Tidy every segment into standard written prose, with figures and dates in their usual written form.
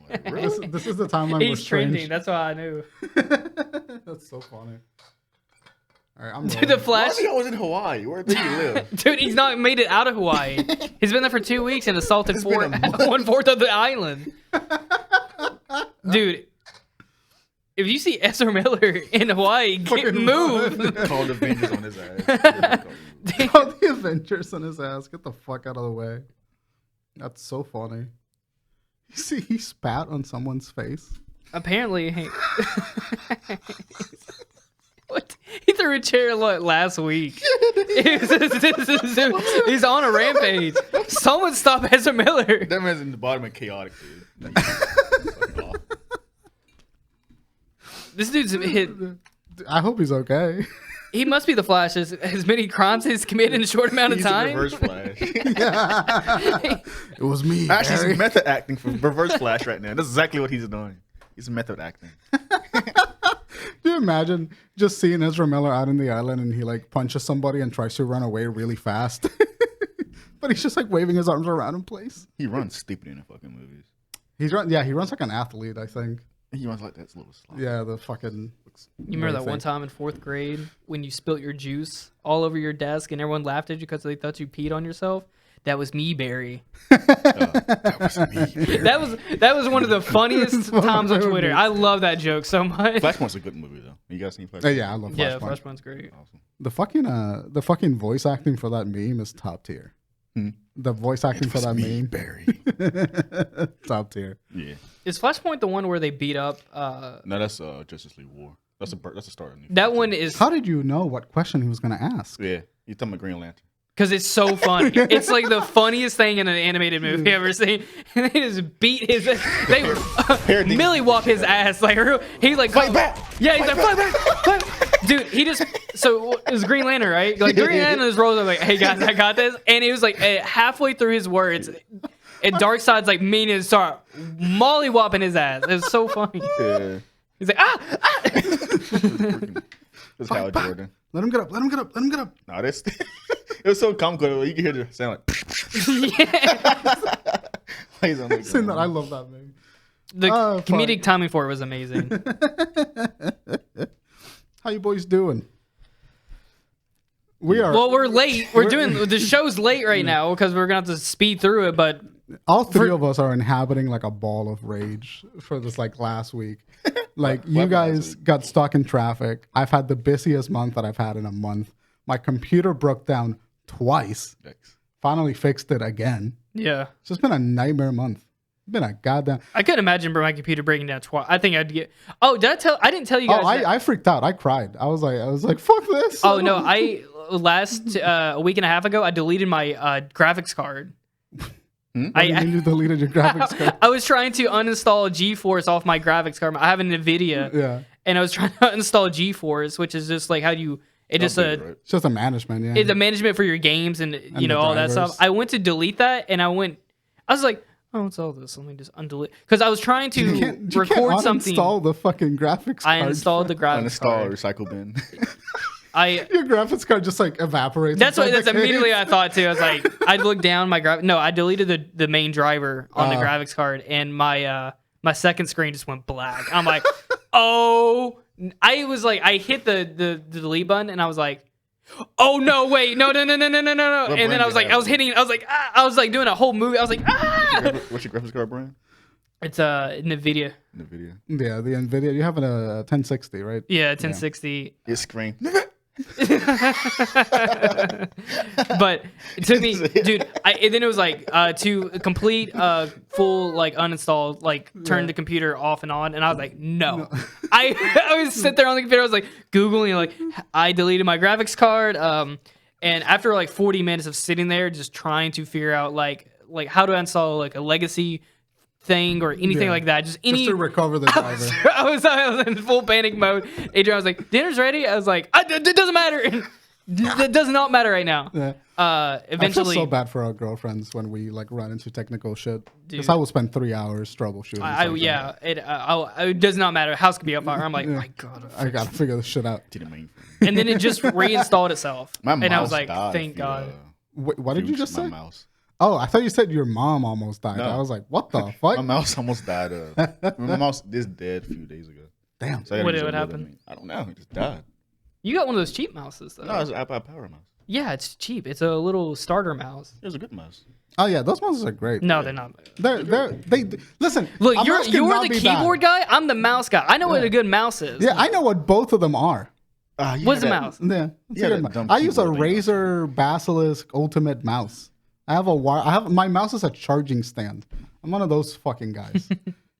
Like, really? This is the timeline. He's trending. That's why I knew. That's so funny. All right, I'm Dude, the Why Flash. is he always in Hawaii? Where did he live? Dude, he's not made it out of Hawaii. He's been there for 2 weeks and assaulted It's been a month. 1/4 of the island. Dude, if you see Ezra Miller in Hawaii, move. Call the Avengers on his ass. Call the Avengers on his ass. Get the fuck out of the way. That's so funny. You see, he spat on someone's face. Apparently, what? He threw a chair last week. He's on a rampage. Someone stop Ezra Miller. That man's in the bottom of chaotic, dude. This dude's hit. I hope he's okay. He must be the Flash. As many crimes he's committed in a short amount of He's time. a reverse Flash. It was me. Actually, Barry. he's method acting for reverse Flash right now. That's exactly what he's doing. He's method acting. Do you imagine just seeing Ezra Miller out in the island and he like punches somebody and tries to run away really fast? But he's just like waving his arms around in place. He runs stupid in the fucking movies. He runs like an athlete, I think. He runs like that little slot. Yeah, the fucking. You remember that one time in 4th grade when you spilt your juice all over your desk and everyone laughed at you because they thought you peed on yourself? That was me, Barry. That was me. Barry. That was one of the funniest times on Twitter. I love that joke so much. Flashpoint's a good movie though. You guys seen Flashpoint? Yeah, I love Flashpoint. Yeah, Flashpoint's great. Awesome. The fucking voice acting for that meme is top tier. The voice acting for that meme, Barry. top tier. Yeah. Is Flashpoint the one where they beat up? No, that's Justice League War. That's a start. Of That one is How did you know what question he was gonna ask? Yeah, you talking about Green Lantern? because it's so funny. It's like the funniest thing in an animated movie I've ever seen. And they just beat his. They Millie whoop his ass like he like Fight back! Yeah, he's like fight back. Dude, he just so it was Green Lantern, right? Like Green Lantern just rolls up like, "Hey guys, I got this," and he was like halfway through his words, and Darkseid's like meaning to start mollywopping his ass. It was so funny. Yeah. He's like ah. That's Hal Jordan. Let him get up. Let him get up. Let him get up. No, this it was so comical. You can hear the sound like. Yeah. Plays on Saying that, I love that movie. The Oh, comedic fuck. timing for it was amazing. How you boys doing? We are Well, we're late. We're doing the show's late right now because we're gonna have to speed through it. But all three of us are inhabiting like a ball of rage for this like last week. Like you guys got stuck in traffic. I've had the busiest month that I've had in a month. My computer broke down twice. Yikes. Finally fixed it again. yeah, It's just been a nightmare month. It's been a goddamn. I couldn't imagine my computer breaking down twice. I think I'd get. Oh, did I tell? I didn't tell you guys. Oh, I freaked out. I cried. I was like, fuck this. Oh no, last a week and a half ago I deleted my graphics card. What do you mean you deleted your graphics card? I was trying to uninstall GeForce off my graphics card. I have an NVIDIA, Yeah. and I was trying to uninstall GeForce, which is just like how do you. It just Update, right? It's just a management, yeah. it's a management for your games and you know the all that drivers. stuff. I went to delete that, and I was like, oh, what's all this? Let me just undelete because I was trying to You record can't something. uninstall the fucking graphics card. I installed the graphics Uninstall card. recycle bin. Your graphics card just like evaporates. That's what. inside That's the case. immediately I thought too. I was like, I'd look down my No, I deleted the main driver on the graphics card, and my my second screen just went black. I'm like, oh, I was like, I hit the delete button, and I was like, oh no, wait, no. And then I was like, I was doing a whole movie. I was like, ah. What's your graphics card, Bryan? It's NVIDIA. NVIDIA. Yeah, the NVIDIA. You have a 1060, right? Yeah, 1060. His screen. But it took me, dude. And then it was like to complete full like uninstall, like turn the computer off and on, and I was like, no. I was sit there on the computer. I was like googling, like I deleted my graphics card. And after like 40 minutes of sitting there, just trying to figure out like how to install like a legacy thing or anything like that, just to recover the driver. I was in full panic mode. Adrian was like, "Dinner's ready." I was like, "It doesn't matter. It does not matter right now." Yeah. Eventually, I feel so bad for our girlfriends when we like run into technical shit. Because Dude. I will spend 3 hours troubleshooting. it does not matter. House could be on fire. I'm like, my God, I gotta figure this shit out. To the main. and then it just reinstalled itself, My and I was mouse like, died thank if you, God. Wait, what did you just my say? mouse. Oh, I thought you said your mom almost died. No. I was like, what the fuck? My mouse almost died. My mouse is dead a few days ago. Damn. So I gotta What use would it happen? with me. I don't know. It just died. You got one of those cheap mouses though. No, it's an iPod Power mouse. Yeah, it's cheap. It's a little starter mouse. It was a good mouse. Oh yeah, those mouses are great. No, they're not. They listen. Look, a you're mouse cannot the be keyboard bad. guy. I'm the mouse guy. I know what a good mouse is. Yeah, I know what both of them are. What's the mouse? Yeah, it's Yeah, a good that dumb I use a keyboard thing. Razer Basilisk Ultimate mouse. I have a wire. My mouse is a charging stand. I'm one of those fucking guys.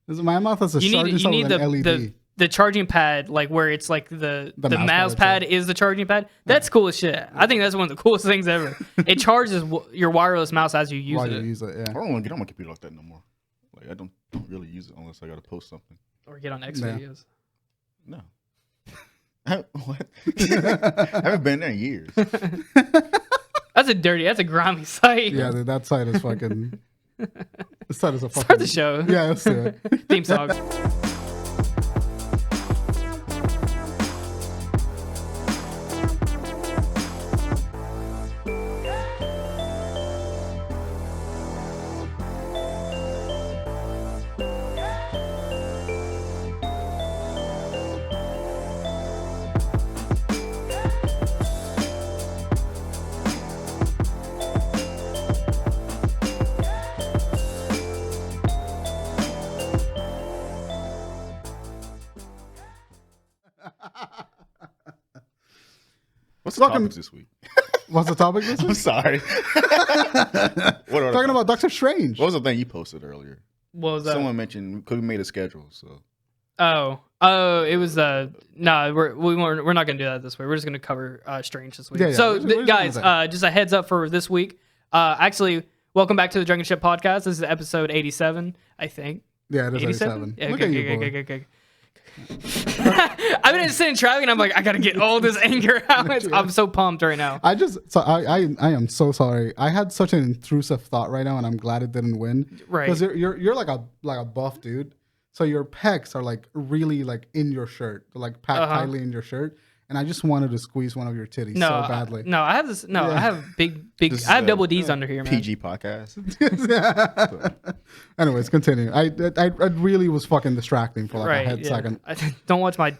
My mouse is a charging stand with an LED. The charging pad, like where it's like the mouse pad pad is the charging pad. That's cool as shit. I think that's one of the coolest things ever. It charges your wireless mouse as you use While it. you use it, yeah. I don't want to get on my computer like that no more. Like I don't really use it unless I gotta post something. Or get on X Yeah. videos. No. What? I haven't been there in years. That's a grimy site. Yeah, dude, that site is fucking. This site is a fucking. Start the show. Yeah, let's do it. Theme song. What's the Welcome- topics this week? What's the topic this I'm week? sorry. What are Talking about Doctor Strange. What was the thing you posted earlier? What was that? Someone mentioned because we made a schedule. So Oh, it was no, we're not gonna do that this week. We're just gonna cover Strange this week. Yeah, So we're just gonna guys, do that. just a heads up for this week. Actually, welcome back to the Drunken Ship Podcast. This is episode 87, I think. Yeah, it is 87. Yeah, Look okay, at you, boy. okay. I've been sitting traffic and I'm like, I gotta get all this anger out. I'm so pumped right now. I am so sorry. I had such an intrusive thought right now, and I'm glad it didn't win. Right. Because you're like a buff dude, so your pecs are like really like in your shirt, they're like packed tightly in your shirt, and I just wanted to squeeze one of your titties so badly. No, I have this. No, Yeah. I have big. This is I have a double D's under here, man. PG podcast. Anyways, continue. I really was fucking distracting for like a head second. Don't watch my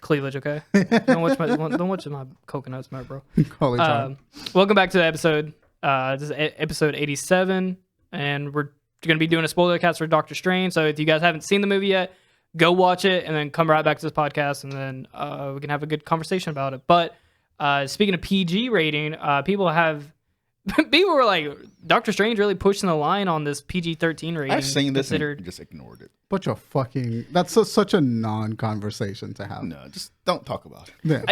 cleavage, okay? Don't watch my coconuts, my bro. Holy child. Welcome back to the episode. This is episode 87, and we're going to be doing a spoiler cast for Doctor Strange. So if you guys haven't seen the movie yet, go watch it, and then come right back to this podcast, and then we can have a good conversation about it. But speaking of PG rating, people were like, Doctor Strange really pushing the line on this PG-13 rating. I've seen this considered. and just ignored it. But you're fucking. That's such a non-conversation to have. No, just don't talk about it. Yeah.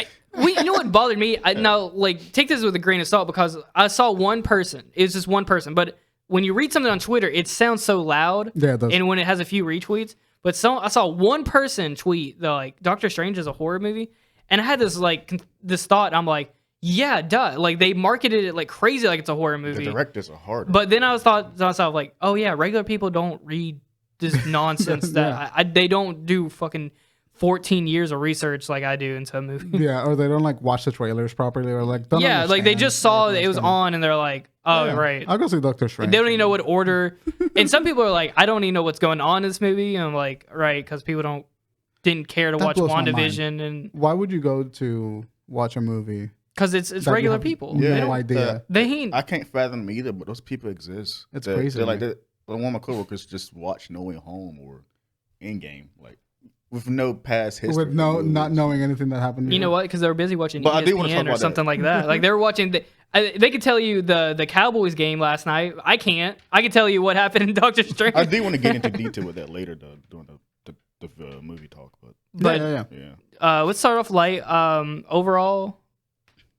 You know what bothered me? Now, like, take this with a grain of salt because I saw one person. It's just one person. But when you read something on Twitter, it sounds so loud. Yeah, it does. And when it has a few retweets. But I saw one person tweet, like, Doctor Strange is a horror movie. And I had this, like, this thought. I'm like, yeah, duh. Like, they marketed it like crazy like it's a horror movie. The directors are hard. But then I thought to myself, like, oh, yeah, regular people don't read this nonsense that they don't do fucking 14 years of research like I do into a movie. Yeah, or they don't like watch the trailers properly, or like don't Yeah, like they understand. just saw They don't that it was understand. on and they're like, oh, Yeah, right. I'll go see Doctor Strange. They don't even know what order. And some people are like, I don't even know what's going on in this movie. And I'm like, right, because people didn't care to That watch blows my WandaVision. And Why would you go to watch a movie? because it's that you regular have people. No They don't- idea. They ain't. I can't fathom either, but those people exist. It's They're- crazy, They're like man. that. One of my coworkers just watched No Way Home or Endgame, like with no past history. With not knowing anything that happened. You know what? Because they were busy watching But I do wanna talk ESPN or about something that. like that. Like they were watching. They could tell you the Cowboys game last night. I can't. I can tell you what happened in Doctor Strange. I do want to get into detail with that later, though, during the movie talk. But But Yeah. let's start off light. Overall,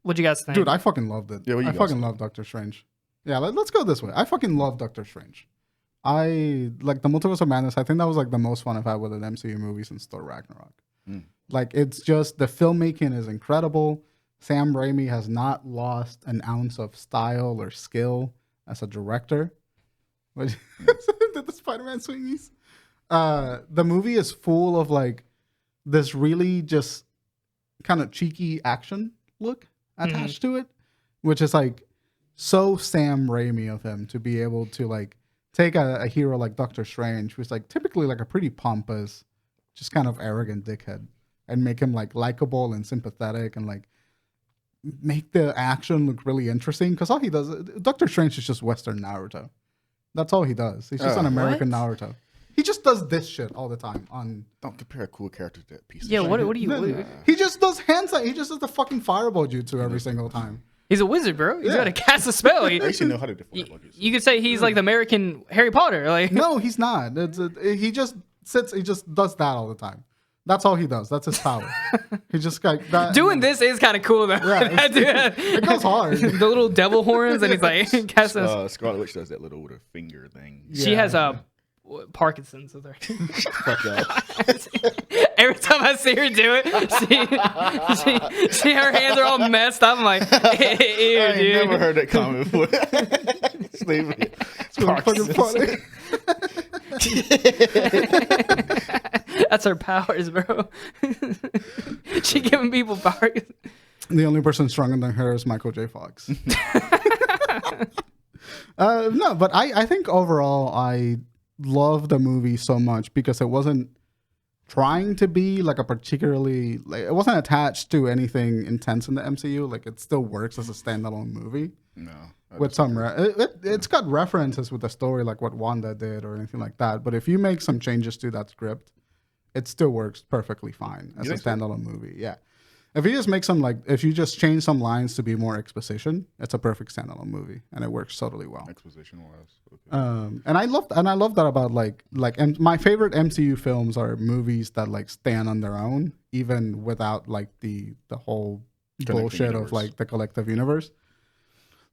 what'd you guys think? Dude, I fucking loved it. Yeah, what you I guys fucking think? love Doctor Strange. Yeah, let's go this way. I fucking love Doctor Strange. I like the Multiverse of Madness. I think that was like the most fun I've had with an MCU movie since Thor Ragnarok. Like it's just the filmmaking is incredible. Sam Raimi has not lost an ounce of style or skill as a director. Did the Spider-Man swingies? The movie is full of like this really just kind of cheeky action look attached to it, which is like so Sam Raimi of him to be able to like take a hero like Doctor Strange, who's like typically like a pretty pompous, just kind of arrogant dickhead, and make him like likable and sympathetic and like make the action look really interesting. Because all he does, Doctor Strange is just Western Naruto. That's all he does. He's just an American Naruto. He just does this shit all the time. Don't compare a cool character to that piece of Yeah, shit. what do you? He just does hand sign. He just does the fucking fireball jutsu every single time. He's a wizard, bro. He's got to cast a spell. I actually know how to do fireball jutsu. You could say he's like the American Harry Potter. Like No, he's not. He just sits. He just does that all the time. That's all he does. That's his power. He just like that. doing this is kind of cool though. Yeah, it goes hard. The little devil horns, and he's like casting. Scarlet Witch does that little with her finger thing. She has Parkinson's with her. Fuck that. Every time I see her do it, see her hands are all messed up. I'm like, ew, I ain't dude. never heard that comment before. Sleep it. It's really fucking funny. That's her powers, bro. She giving people powers. The only person stronger than her is Michael J. Fox. No, but I think overall I love the movie so much because it wasn't trying to be like a particularly like it wasn't attached to anything intense in the MCU. Like it still works as a standalone movie. No. With some it's got references with the story like what Wanda did or anything like that. But if you make some changes to that script, it still works perfectly fine as a standalone movie. Yeah. If you just make some if you just change some lines to be more exposition, it's a perfect standalone movie, and it works totally well. Exposition wise, okay. And I love that about and my favorite MCU films are movies that like stand on their own, even without like the whole bullshit of like the collective universe.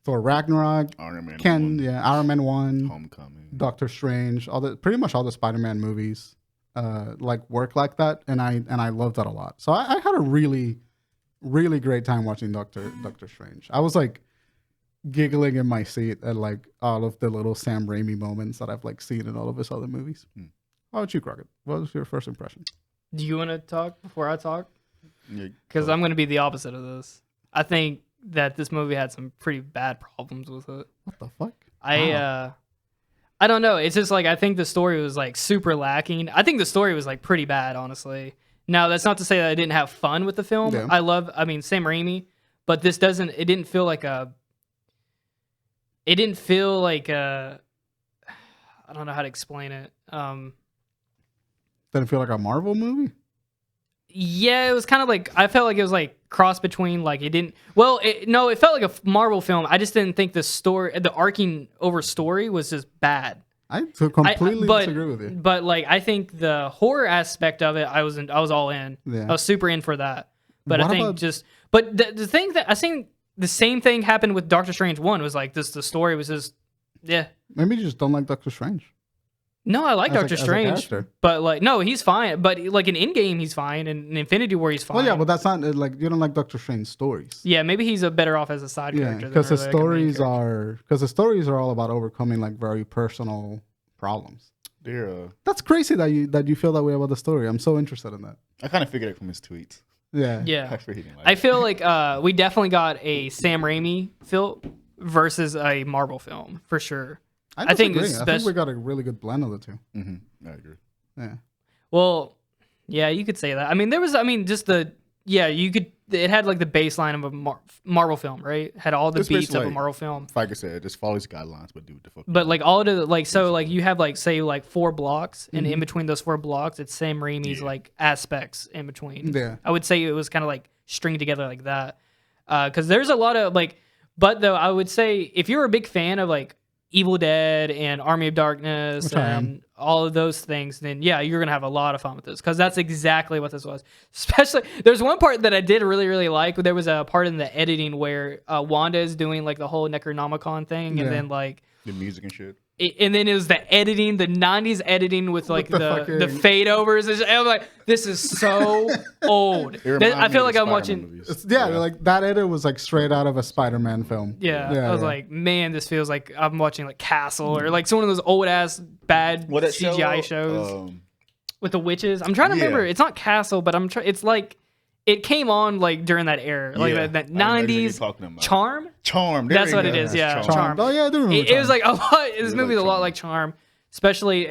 Thor Ragnarok, Iron Man 1, Homecoming, Doctor Strange, pretty much all the Spider-Man movies work like that, and I love that a lot. So I had a really, really great time watching Doctor Strange. I was like giggling in my seat at like all of the little Sam Raimi moments that I've like seen in all of his other movies. How about you, Crockett? What was your first impression? Do you want to talk before I talk? Yeah. Because I'm going to be the opposite of this. I think that this movie had some pretty bad problems with it. What the fuck? I don't know. It's just like I think the story was like super lacking. I think the story was like pretty bad, honestly. Now that's not to say that I didn't have fun with the film. Yeah. Sam Raimi, but it didn't feel like I don't know how to explain it. Didn't feel like a Marvel movie? Yeah, it was kind of like I felt like it was like cross between like it felt like a Marvel film. I just didn't think the arcing over story was just bad. I completely disagree with you. But like I think the horror aspect of it, I was all in. Yeah. I was super in for that. But What I think about- the thing that I think the same thing happened with Doctor Strange 1 was like the story was just Maybe you just don't like Doctor Strange. No, I like Doctor as a Strange, character. but like no, he's fine. But like in Endgame, he's fine, and in Infinity War, he's fine. Well, yeah, but that's not like you don't like Doctor Strange stories. Yeah, maybe he's a better off as a side Yeah, character. because the than really, like, a main character. stories are all about overcoming like very personal problems. They're, That's crazy that you feel that way about the story. I'm so interested in that. I kind of figured it from his tweets. Yeah. Yeah, I figured he didn't like I it. feel like we definitely got a Sam Raimi film versus a Marvel film for sure. I think it's we got a really good blend of the two. I agree. Yeah. Well, yeah, you could say that. It had like the baseline of a Marvel film, right? Had all the It's beats of a basically Marvel film. Like I said, just follow his guidelines, but do what the fuck. But like all of the like so like you have like say like 4 blocks and in between those 4 blocks it's Sam Raimi's like aspects in between. Yeah. I would say it was kind of like stringed together like that. Cuz there's a lot of like but though I would say if you're a big fan of like Evil Dead and Army of Darkness and all of those things, then yeah, you're gonna have a lot of fun with this because that's exactly what this was. Especially, there's one part that I did really, really like. There was a part in the editing where Wanda is doing like the whole Necronomicon thing, and then like the music and shit. And then it was the editing, the 90s editing with like the fade overs. And I'm like, this is so old. I feel like I'm watching. Like that edit was like straight out of a Spider-Man film. I was like, man, this feels like I'm watching like Castle or like some of those old ass bad CGI shows with the witches. I'm trying to remember. It's not Castle, but it's like it came on like during that era, like that I know exactly what you're 90s talking about. Charm. There That's you what go. it is. That's Yeah, Charm. Oh yeah, I do remember It was Charm. like a lot. This It movie was is a like lot Charm. like Charm, especially.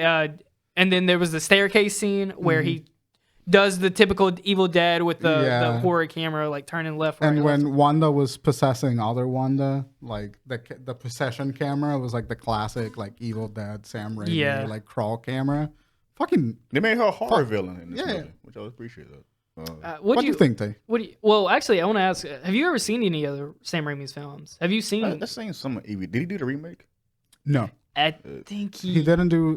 And then there was the staircase scene where he does the typical Evil Dead with the horror camera like turning left, right, And left. when Wanda was possessing other Wanda, like the possession camera was like the classic like Evil Dead Sam Raimi like crawl camera. Fucking. They made her a horror villain in this Yeah. movie, which I would appreciate that. What do you think, Tay? Well, actually, I want to ask: have you ever seen any other Sam Raimi's films? Have you seen? I've seen some of Evie. Did he do the remake? No, I think he didn't do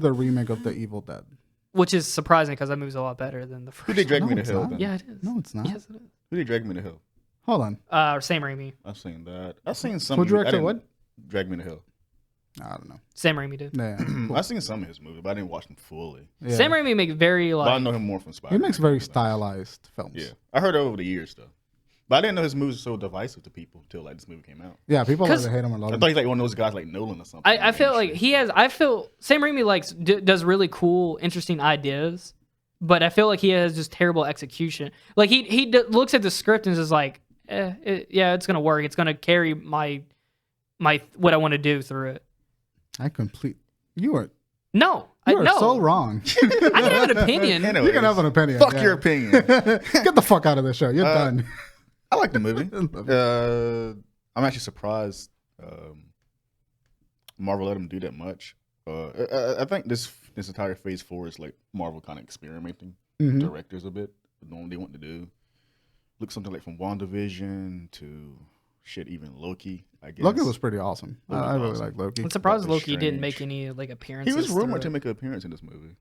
the remake of the Evil Dead. which is surprising because that movie's a lot better than the first. Who did Drag Me to it's Hell? not. Then? Yeah, it is. No, it's not. Yes, it is. Who did Drag Me to Hell? Hold on. Sam Raimi. I've seen that. I've seen some. Who directed what? Drag Me to Hell. I don't know. Sam Raimi did. Yeah, I've seen some of his movies, but I didn't watch them fully. yeah. Sam Raimi makes very But I like. know him more from He Spider-Man. makes very stylized films. Yeah, I heard it over the years though, but I didn't know his movies were so divisive to people until like this movie came out. Yeah, people 'Cause- either hate him or love I him. thought he's like one of those guys like Nolan or something. I feel like he has. I feel Sam Raimi likes does really cool, interesting ideas, but I feel like he has just terrible execution. Like he looks at the script and is just like, yeah, it's gonna work. It's gonna carry my what I want to do through it. You are No, no. So wrong. I can have an opinion. Anyways, You can have an opinion. Fuck yeah. your opinion. Get the fuck out of this show. You're done. I like the movie. I'm actually surprised Marvel let him do that much. I think this entire phase 4 is like Marvel kind of experimenting with directors a bit, knowing what they want to do. Look something like from WandaVision to shit, even Loki. I guess Loki was pretty awesome. Loki was I really awesome. like Loki. I'm surprised Doctor Loki didn't Strange. make any like appearances. He was rumored through to it. make an appearance in this movie.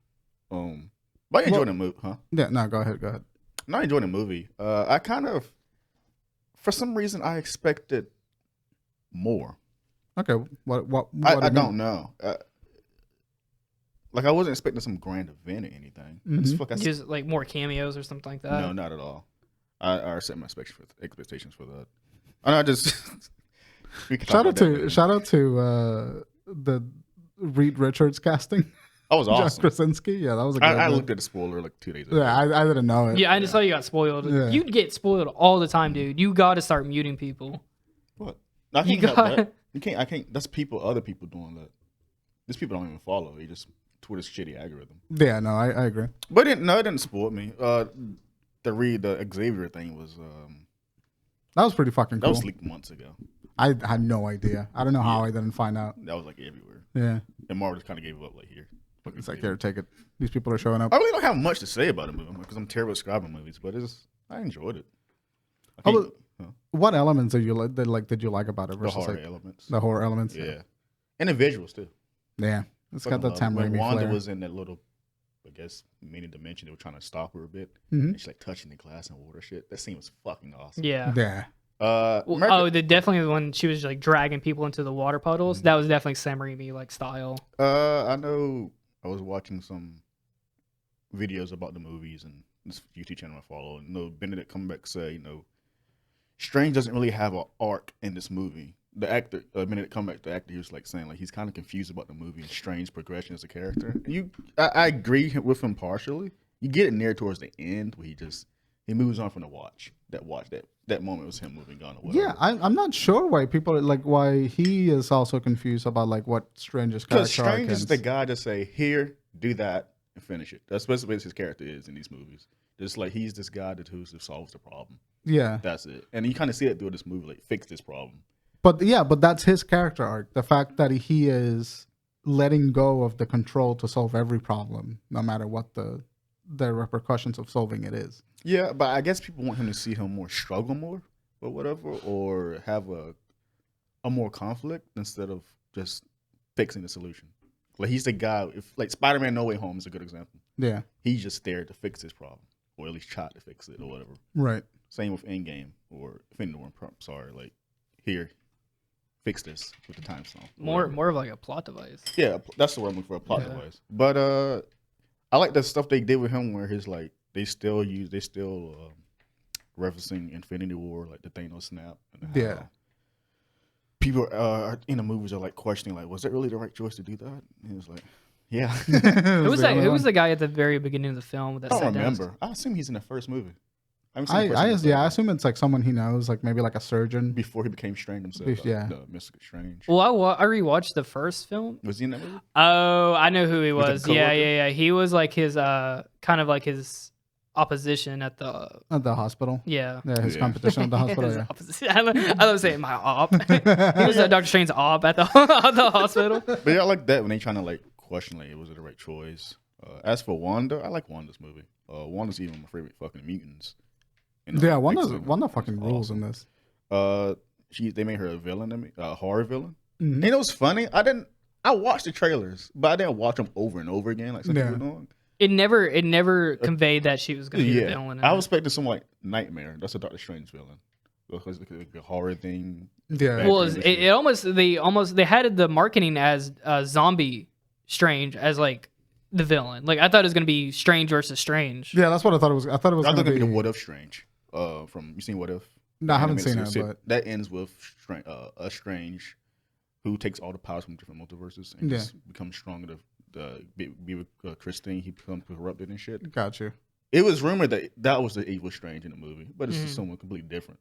But I enjoyed the movie, huh? Yeah, no, go ahead. No, I enjoyed the movie. I kind of, for some reason, I expected more. Okay, what I do you don't mean? know. Like I wasn't expecting some grand event or anything. I just feel like Just like more cameos or something like that. no, not at all. I set my expectations for that. And I just we can talk Shout out about that to later. the Reed Richards casting. That was awesome. Josh Krasinski. Yeah, that was a good I one. looked at the spoiler like 2 days ago. Yeah, I didn't know it. Yeah, I just saw you got spoiled. Yeah. You get spoiled all the time, dude. You got to start muting people. What? I can't You help got- that. You can't. I can't. That's other people doing that. These people don't even follow. They just Twitter's shitty algorithm. Yeah, no, I agree. But it didn't spoil me. The Xavier thing was That was pretty fucking that cool. was leaked months ago. I had no idea. I don't know how I didn't find out. That was like everywhere. Yeah, And Marvel just kind of gave up. Like here, it's like here, take it. These people are showing up. I really don't have much to say about the movie because I'm terrible at describing movies. But I enjoyed it. How about- What elements did you like about it the versus horror like elements? the horror elements? Yeah, and the visuals too. Yeah, it's got the Fucking Sam love it. When Raimi Wanda flair. was in that little, I guess, mini dimension. They were trying to stop her a bit. Mhm. And she's like touching the glass and water shit. That scene was fucking awesome. Yeah. Yeah, Definitely when she was like dragging people into the water puddles. That was definitely Sam Raimi like style. I know I was watching some videos about the movies and this YouTube channel I follow. And Benedict Cumberbatch say, Strange doesn't really have an arc in this movie. The actor, Benedict Cumberbatch, the actor, he was like saying like he's kind of confused about the movie and Strange's progression as a character. I agree with him partially. You get it near towards the end where he moves on from that moment was him moving on. Or whatever. yeah. I'm not sure why people why he is also confused about like what Strange's Because character arc Strange is is. the guy to say, here, do that, and finish it. That's basically what his character is in these movies. Just like he's this guy who solves the problem. Yeah, That's it. And you kind of see it through this movie, like fix this problem. but that's his character arc. The fact that he is letting go of the control to solve every problem, no matter what the repercussions of solving it is. Yeah, but I guess people want him to see him more struggle more or whatever, or have a more conflict instead of just fixing the solution. Like he's the guy. If like Spider-Man No Way Home is a good example. Yeah, He's just there to fix his problem, or at least try to fix it, or whatever. right. Same with Endgame or Infinity War. Sorry, like here, fix this with the time stone. More of like a plot device. Yeah, that's the word I'm looking for, a plot device. But I like the stuff they did with him where his like they still referencing Infinity War, like the Thanos snap. And how Yeah. people in the movies are like questioning, like, was it really the right choice to do that? And it was like, yeah. Who was the guy at the very beginning of the film with that? I don't sat down? remember. I assume he's in the first movie. I assume it's like someone he knows, like maybe like a surgeon. before he became Strange himself. Yeah. Mr. Strange. Well, I rewatched the first film. Was he in that movie? Oh, I know who he Was it was. a Yeah, coworker? yeah. He was like his kind of like his opposition at the hospital. yeah. Yeah, his Yeah. competition at the hospital. His Yeah. opposite. I love saying my op. He was Dr. Strange's op at the at the hospital. But yeah, I like that when they trying to like question like, was it the right choice? As for Wanda, I like Wanda's movie. Wanda's even my favorite fucking mutants. Yeah, Wanda fucking rules in this. They made her a villain to me, a horror villain. Mhm. And it was funny. I watched the trailers, but I didn't watch them over and over again like some people were doing. It never conveyed that she was gonna be the villain. I was expecting some like Nightmare. That's a Doctor Strange villain. Because like a horror thing. Yeah. Well, they had the marketing as zombie Strange as like the villain. Like I thought it was gonna be Strange versus Strange. Yeah, that's what I thought it was. I thought it was I going thought to it'd be be the What If Strange. From you seen What If? No, I haven't Animated seen it, series. but That ends with a Strange who takes all the powers from different multiverses and just becomes stronger to be with Christine. He becomes corrupted and shit. got you. It was rumored that was the evil Strange in the movie, but it's just someone completely different.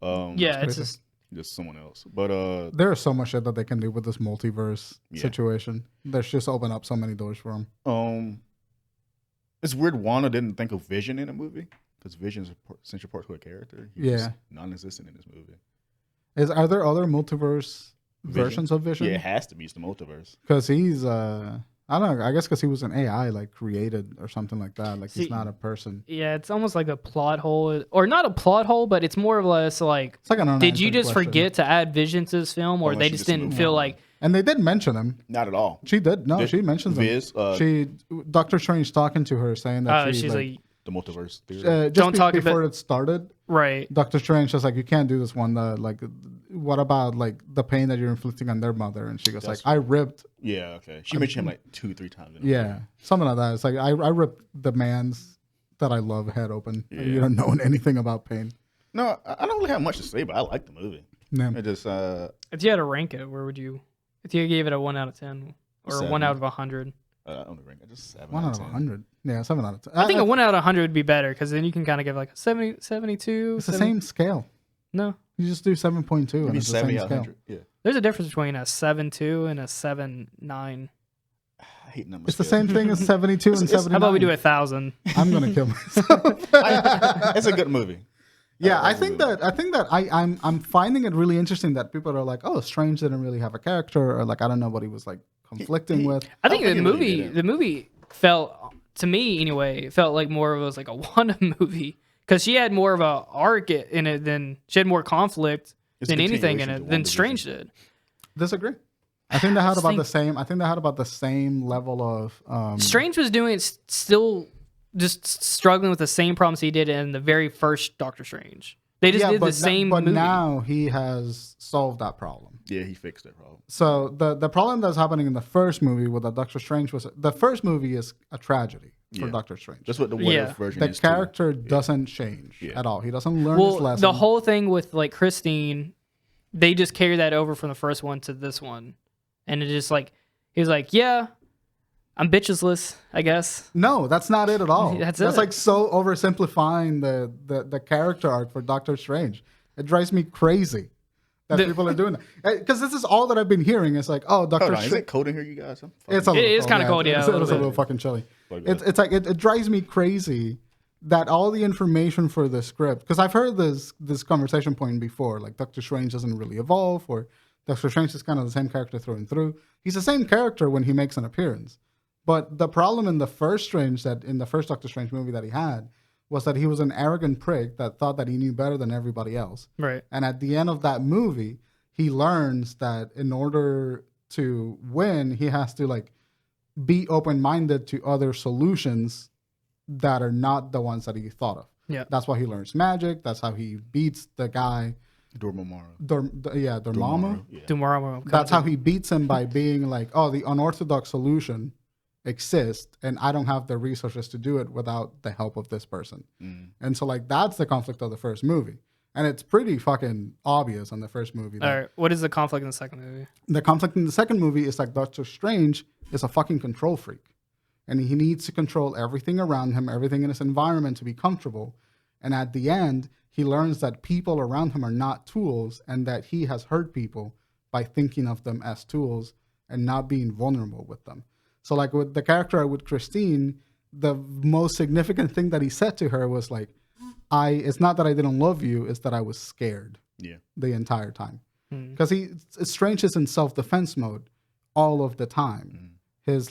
Yeah, it's crazy. just someone else. But There is so much shit that they can do with this multiverse Yeah. situation. There's just open up so many doors for them. it's weird Wanda didn't think of Vision in the movie because Vision's essential part to a character. He was non-existent in this movie. Are there other multiverse versions of Vision? Yeah, it has to be. It's the multiverse. Because he's I don't know. I guess because he was an AI, like created or something like that. Like he's not a person. yeah, it's almost like a plot hole, or not a plot hole, but it's more or less like, It's like an did you unanswered just question. forget to add Vision to this film, or Unless they you just just didn't moved feel on. like And they did mention him. Not at all. She did. No, Did- she mentions him. Viz, Doctor Strange talking to her, saying that she's like the multiverse theory. just Don't talk before about- it started. right. Doctor Strange was like, "You can't do this one. Like, what about like the pain that you're inflicting on their mother?" And she goes That's like, "I ripped." Yeah, okay. She mentioned him like 2-3 times. In the Yeah, movie. something like that. It's like I ripped the man's that I love head open. Yeah. You don't know anything about pain. No, I don't really have much to say, but I like the movie. Yeah. It just If you had to rank it, where would you? If you gave it a 1 out of 10 or a 1 7. out of 100, I don't rank it. Just 7 1 out of 10. 100. Yeah, 7 out of 10. I think a 1 out of 100 would be better because then you can kind of give like a 70, 72. It's the 70 same scale. No, You just do 7.2 and Maybe it's the same 70 out of scale. 100. Yeah. there's a difference between a 7.2 and a 7.9. I hate numbers. It's the same thing as 72 and 79. How about we do 1,000? I'm gonna kill myself. It's a good movie. Yeah, I like think the that I'm finding it really interesting that people are like, oh, Strange didn't really have a character, or like I don't know what he was like conflicting with. I think I don't the think it really did. movie felt, to me anyway, it felt like more of it was like a Wanda movie because she had more of a arc in it than she had more conflict It's a than anything in continuation it to than WandaVision. Strange did. Disagree. I think they had just about think- the same. I think they had about the same level of. Strange was doing it still just struggling with the same problems he did in the very first Doctor Strange. They just did the same But movie. now he has solved that problem. Yeah, he fixed that problem. So the problem that's happening in the first movie with the Doctor Strange was the first movie is a tragedy for Yeah. Doctor Strange. That's what the What Yeah. If version The is. too. character doesn't change Yeah. at all. He doesn't learn his well, lesson. the whole thing with like Christine, they just carry that over from the first one to this one, and it just like he was like, yeah, I'm bitchesless, I guess. No, that's not it at all. That's That's it. like so oversimplifying the character arc for Doctor Strange. It drives me crazy that people are doing that. Because this is all that I've been hearing. It's like, oh, Doctor Hold on, is Strange. it cold in here, you guys? It's a It little is kinda cold, yeah, It's, a little it's a bit. little fucking chilly. But go ahead. It's like it drives me crazy that all the information for the script, because I've heard this conversation point before, like Doctor Strange doesn't really evolve, or Doctor Strange is kind of the same character through and through. He's the same character when he makes an appearance, but the problem in the first Doctor Strange movie that he had was that he was an arrogant prick that thought that he knew better than everybody else. Right. And at the end of that movie, he learns that in order to win, he has to like be open-minded to other solutions that are not the ones that he thought of. Yeah. That's why he learns magic. That's how he beats the guy. Dormammu. Dormammu. Yeah. Tomorrow. That's how he beats him, by being like, oh, the unorthodox solution exists, and I don't have the resources to do it without the help of this person. Mm. And so like that's the conflict of the first movie. And it's pretty fucking obvious on the first movie. All right. What is the conflict in the second movie? The conflict in the second movie is like Doctor Strange is a fucking control freak. And he needs to control everything around him, everything in his environment to be comfortable. And at the end, he learns that people around him are not tools and that he has hurt people by thinking of them as tools and not being vulnerable with them. So like with the character with Christine, the most significant thing that he said to her was like, it's not that I didn't love you, it's that I was scared the entire time. Because Strange is in self-defense mode all of the time. His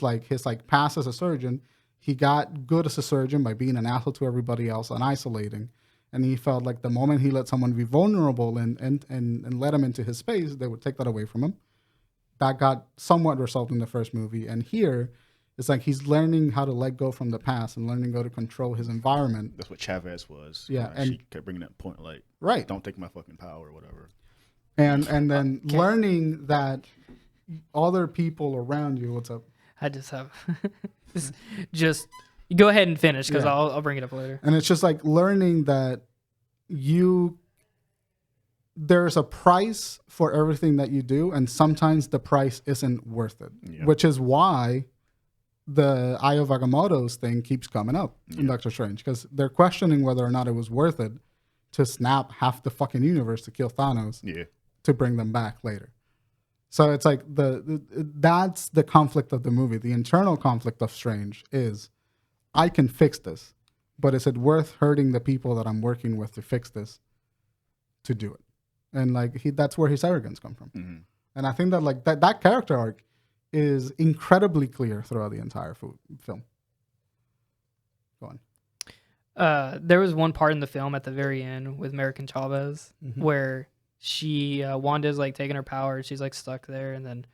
past as a surgeon, he got good as a surgeon by being an asshole to everybody else and isolating. And he felt like the moment he let someone be vulnerable and let him into his space, they would take that away from him. That got somewhat resolved in the first movie. And here, it's like he's learning how to let go from the past and learning how to control his environment. That's what Chavez was. Yeah. And she kept bringing that point, like, don't take my fucking power or whatever. And then learning that other people around you, what's up? I just have just go ahead and finish because I'll bring it up later. And it's just like learning that there's a price for everything that you do, and sometimes the price isn't worth it, which is why the Eye of Agamotto's thing keeps coming up in Doctor Strange, because they're questioning whether or not it was worth it to snap half the fucking universe to kill Thanos to bring them back later. So it's like that's the conflict of the movie. The internal conflict of Strange is, I can fix this, but is it worth hurting the people that I'm working with to fix this to do it? And like that's where his arrogance comes from. Mm-hmm. And I think that like that character arc is incredibly clear throughout the entire film. Go on. There was one part in the film at the very end with American Chavez where Wanda's like taking her power. She's like stuck there, and then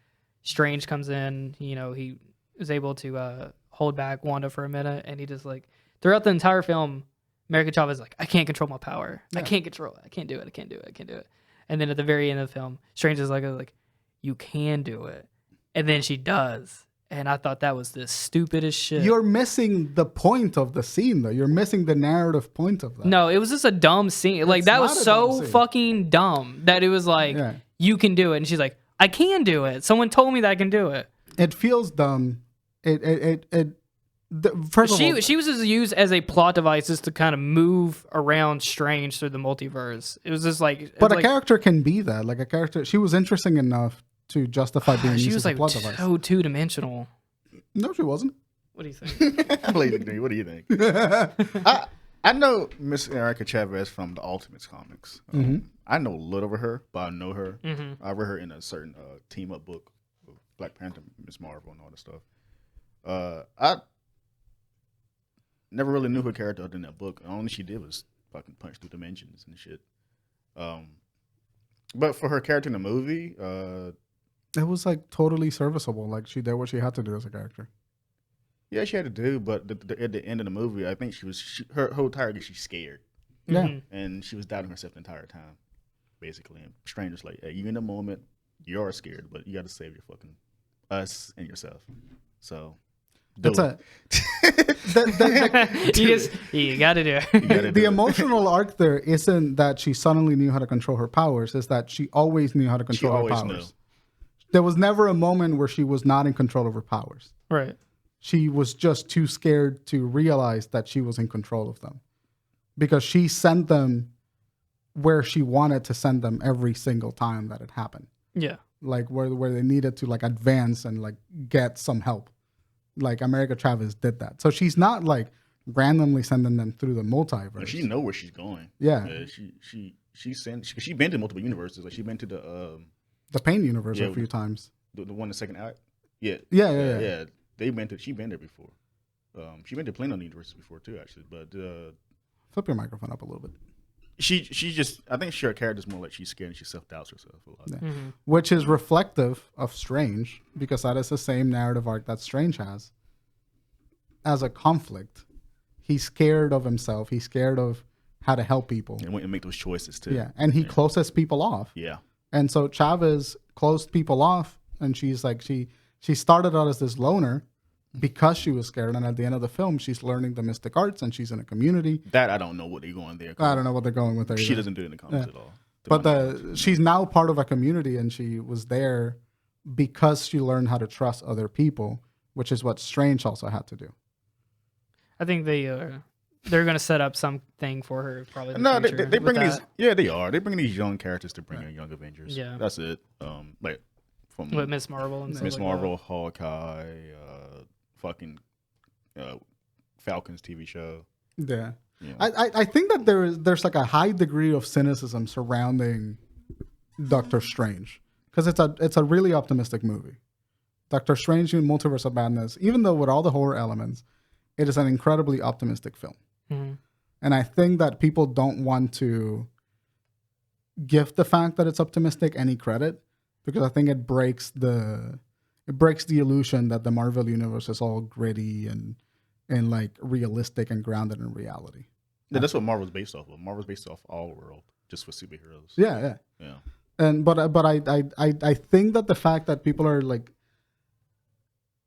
Strange comes in. You know, he was able to hold back Wanda for a minute, and he just like throughout the entire film, American Chavez is like, I can't control my power. I can't control it. I can't do it. I can't do it. I can't do it. And then at the very end of the film, Strange is like, you can do it. And then she does. And I thought that was the stupidest shit. You're missing the point of the scene, though. You're missing the narrative point of that. No, it was just a dumb scene. Like, that was so fucking dumb that it was like, you can do it. And she's like, I can do it. Someone told me that I can do it. It feels dumb. She was just used as a plot device just to kind of move around Strange through the multiverse. It was just like... But a character can be that. Like, a character... She was interesting enough to justify being used as a plot device. She was like so two-dimensional. No, she wasn't. What do you think? What do you think? I know Miss America Chavez from the Ultimates comics. I know little of her, but I know her. I read her in a certain team-up book of Black Panther, Miss Marvel, and all that stuff. I never really knew her character other than that book. The only she did was fucking punch through dimensions and shit. But for her character in the movie, it was like totally serviceable. Like she did what she had to do as a character. Yeah, she had to do, but at the end of the movie, I think her whole entire she's scared. Yeah, and she was doubting herself the entire time, basically. And Strange was like, hey, you in the moment, you are scared, but you got to save your fucking us and yourself. So. You got to do it. The emotional arc there isn't that she suddenly knew how to control her powers. It's that she always knew how to control her powers. Knew. There was never a moment where she was not in control of her powers. Right. She was just too scared to realize that she was in control of them, because she sent them where she wanted to send them every single time that it happened. Yeah. Like where they needed to like advance and like get some help. Like America Chavez did that. So she's not like randomly sending them through the multiverse. No, she know where she's going. Yeah. She been to multiple universes. Like she been to the Pain universe a few times. The one in the second act. Yeah. Yeah. She been there before. She been to plenty of universes before too, actually. But flip your microphone up a little bit. She just, I think her character's more like she's scared and she self-doubts herself a lot. Yeah. Which is reflective of Strange, because that is the same narrative arc that Strange has. As a conflict, he's scared of himself. He's scared of how to help people. And make those choices too. Yeah, and he closes people off. Yeah. And so Chavez closed people off, and she's like, she started out as this loner because she was scared, and at the end of the film, she's learning the mystic arts, and she's in a community. That I don't know what they're going there. I don't know what they're going with there. She doesn't do it in the comics at all. But she's now part of a community, and she was there because she learned how to trust other people, which is what Strange also had to do. I think they're gonna set up something for her probably. In No, the future they bring with these. that. Yeah, they are. They bring these young characters to bring in young Avengers. Yeah. That's it. Like from With Miss Marvel and stuff Miss like Marvel, Hawkeye, fucking Falcons TV show. Yeah. Yeah. I think that there's like a high degree of cynicism surrounding Doctor Strange because it's a really optimistic movie. Doctor Strange in Multiverse of Madness, even though with all the horror elements, it is an incredibly optimistic film. Mm-hmm. And I think that people don't want to give the fact that it's optimistic any credit because I think it breaks the illusion that the Marvel universe is all gritty and like realistic and grounded in reality. Yeah, that's what Marvel's based off of. Marvel's based off all world just for superheroes. Yeah. And but I think that the fact that people are like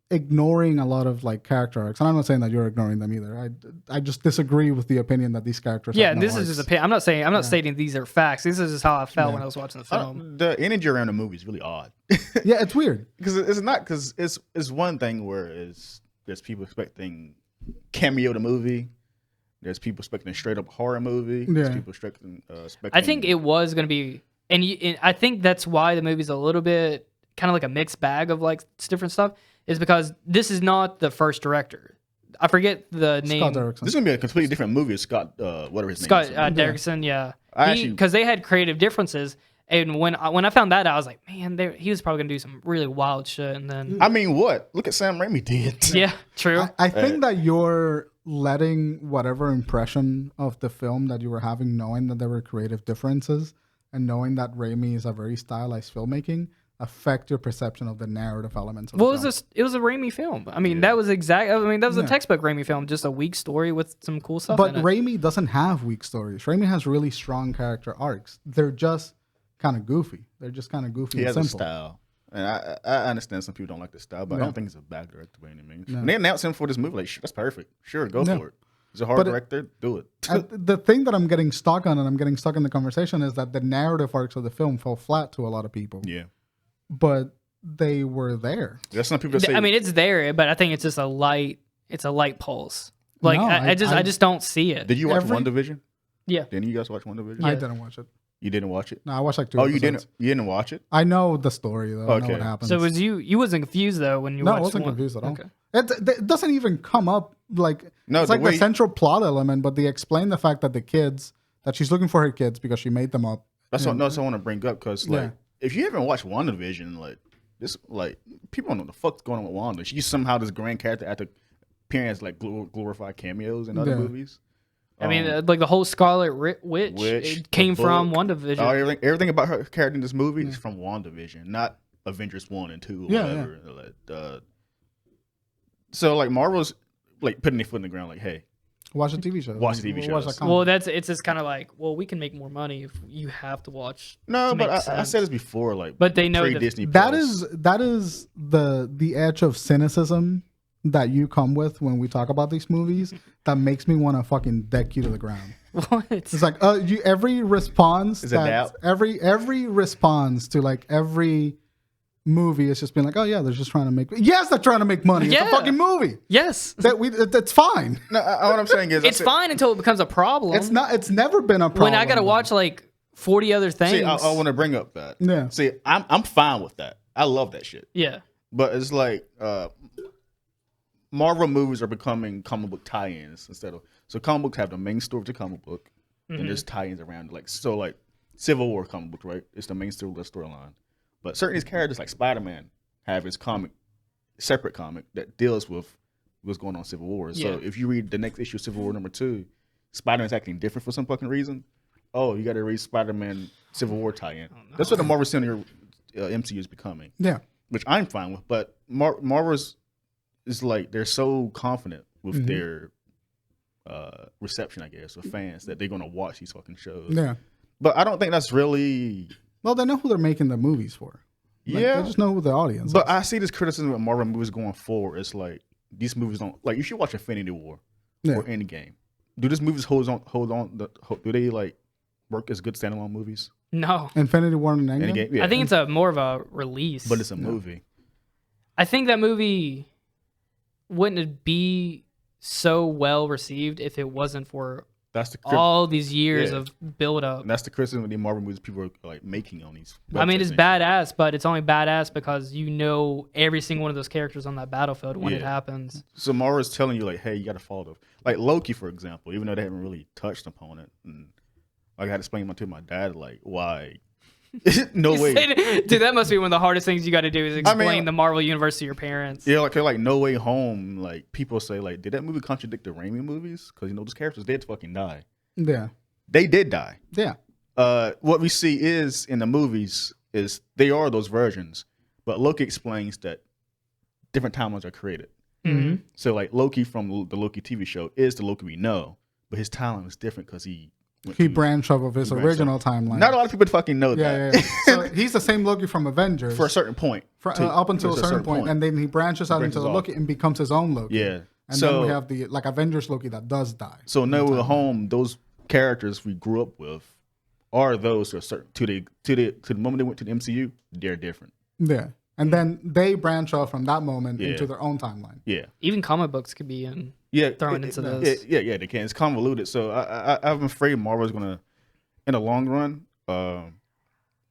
ignoring a lot of like character arcs, and I'm not saying that you're ignoring them either. I just disagree with the opinion that these characters. Yeah, have no this arcs. is just I'm not stating these are facts. This is just how I felt when I was watching the film. The energy around the movie is really odd. Yeah, it's weird because it's one thing where there's people expecting cameo the movie. There's people expecting a straight up horror movie. There's people expecting. I think it was gonna be, and I think that's why the movie's a little bit kind of like a mixed bag of like different stuff. Is because this is not the first director. I forget the name. Scott Derrickson. This is gonna be a completely different movie. Scott, whatever his Scott name is. Derrickson, yeah. Actually, Because they had creative differences, and when I found that out, I was like, man, he was probably gonna do some really wild shit. And then I mean, what? Look at Sam Raimi did. yeah, true. I think that you're letting whatever impression of the film that you were having, knowing that there were creative differences, and knowing that Raimi is a very stylized filmmaking, affect your perception of the narrative elements of the film. It was a Raimi film. I mean, that was a textbook Raimi film, just a weak story with some cool stuff But in it. Raimi doesn't have weak stories. Raimi has really strong character arcs. They're just kind of goofy. They're just kind of goofy He and has simple. a style. And I understand some people don't like the style, but I don't think he's a bad director by any means. No. When they announced him for this movie, like, that's perfect. Sure, go for it. He's a horror director. Do it. The thing that I'm getting stuck on, and I'm getting stuck in the conversation, is that the narrative arcs of the film fell flat to a lot of people. Yeah. But they were there. There's some people that say. I mean, it's there, but I think it's just a light pulse. Like No, I just don't see it. Did you watch WandaVision? Yeah. Didn't you guys watch WandaVision? I didn't watch it. You didn't watch it? No, I watched like 2 Oh, episodes. you didn't watch it? I know the story though. I know Okay. what happens. So was you wasn't confused though when you No, watched I wasn't one? confused at all. Okay. It doesn't even come up like No, it's the like way- the central plot element, but they explain the fact that that she's looking for her kids because she made them up. That's what I want to bring up because like Yeah. if you haven't watched WandaVision, like this, like people don't know what the fuck's going on with Wanda. She's somehow this grand character after appearing as like glorified cameos in other Yeah. movies. I mean, like the whole Scarlet Witch it came the from book, WandaVision. everything about her character in this movie is from WandaVision, not Avengers 1 and 2 or whatever. Like, so like Marvel's like putting their foot in the ground, like, hey, Watch the TV show. Watch the TV shows. Watch that Well, content. it's just kind of like, well, we can make more money if you have to watch. no, to but make I sense. said this before, like, But they know that- Disney. that is the edge of cynicism that you come with when we talk about these movies that makes me want to fucking deck you to the ground. What? It's like every response Is it doubt? every response to like every movie is just being like, oh yeah, they're just trying to make. Yes, they're trying to make money. It's Yeah. a fucking movie. Yes. That's fine. No, what I'm saying is, It's fine until it becomes a problem. It's not. It's never been a problem. When I got to watch like 40 other things. See, I want to bring up that. Yeah. See, I'm fine with that. I love that shit. Yeah. But it's like Marvel movies are becoming comic book tie-ins instead of. So comic books have the main story of the comic book, and there's tie-ins around it. Like Civil War comic book, right? It's the main storyline. But certain of these characters like Spider-Man have his separate comic that deals with what's going on in Civil War. So Yeah. if you read the next issue of Civil War #2, Spider-Man's acting different for some fucking reason. Oh, you got to read Spider-Man Civil War tie-in. That's what the Marvel Cinematic MCU is becoming. Yeah. Which I'm fine with, but Marvel's is like they're so confident with their reception, I guess, with fans that they're gonna watch these fucking shows. Yeah. But I don't think that's really. Well, they know who they're making the movies for. Like, Yeah. They just know who the audience But is. I see this criticism of Marvel movies going forward. It's like these movies don't like. You should watch Infinity War or Endgame. Do these movies hold on? Do they like work as good standalone movies? No. Infinity War and Endgame. Endgame, yeah. I think it's more of a release. but it's a movie. I think that movie wouldn't it be so well received if it wasn't for That's the all these years of build up. And that's the criticism of the Marvel movies people are like making on these. I mean, it's badass, but it's only badass because you know every single one of those characters on that battlefield when it happens. So Marvel's telling you like, hey, you got to follow them. Like Loki, for example, even though they haven't really touched upon it, and I had to explain to my dad like why. No way, dude. That must be one of the hardest things you got to do is explain the Marvel universe to your parents. Yeah, like No Way Home. Like people say, like, did that movie contradict the Raimi movies? Because those characters did fucking die. Yeah, they did die. Yeah. What we see is in the movies is they are those versions, but Loki explains that different timelines are created. Mm-hmm. So like Loki from the Loki TV show is the Loki we know, but his timeline is different because he branched off of his original timeline. Not a lot of people fucking know that. Yeah. So he's the same Loki from Avengers for a certain point, up until a certain point, and then he branches out into the Loki and becomes his own Loki. Yeah, and then we have the Avengers Loki that does die. So No Way Home, those characters we grew up with are those to a certain to the moment they went to the MCU, they're different. Yeah, and then they branch off from that moment into their own timeline. Yeah, even comic books could be in. Thrown into this. Yeah, they can. It's convoluted. So I'm afraid Marvel's gonna, in the long run, and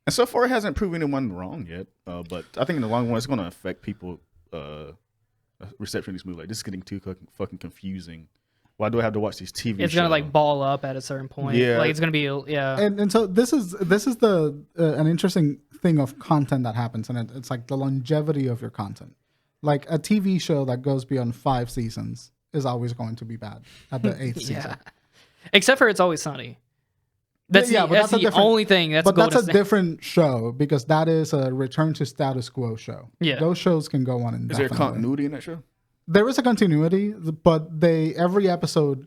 so far it hasn't proven anyone wrong yet. But I think in the long run it's gonna affect people reception of these movies. Like this is getting too fucking confusing. Why do I have to watch these TV shows? It's gonna like ball up at a certain point. Yeah, like it's gonna be And so this is the an interesting thing of content that happens, and it's like the longevity of your content. Like a TV show that goes beyond 5 seasons is always going to be bad at the 8th season. Except for It's Always Sunny. That's the only thing. That's a different show because that is a return to status quo show. Yeah, those shows can go on indefinitely. Is there continuity in that show? There is a continuity, but every episode,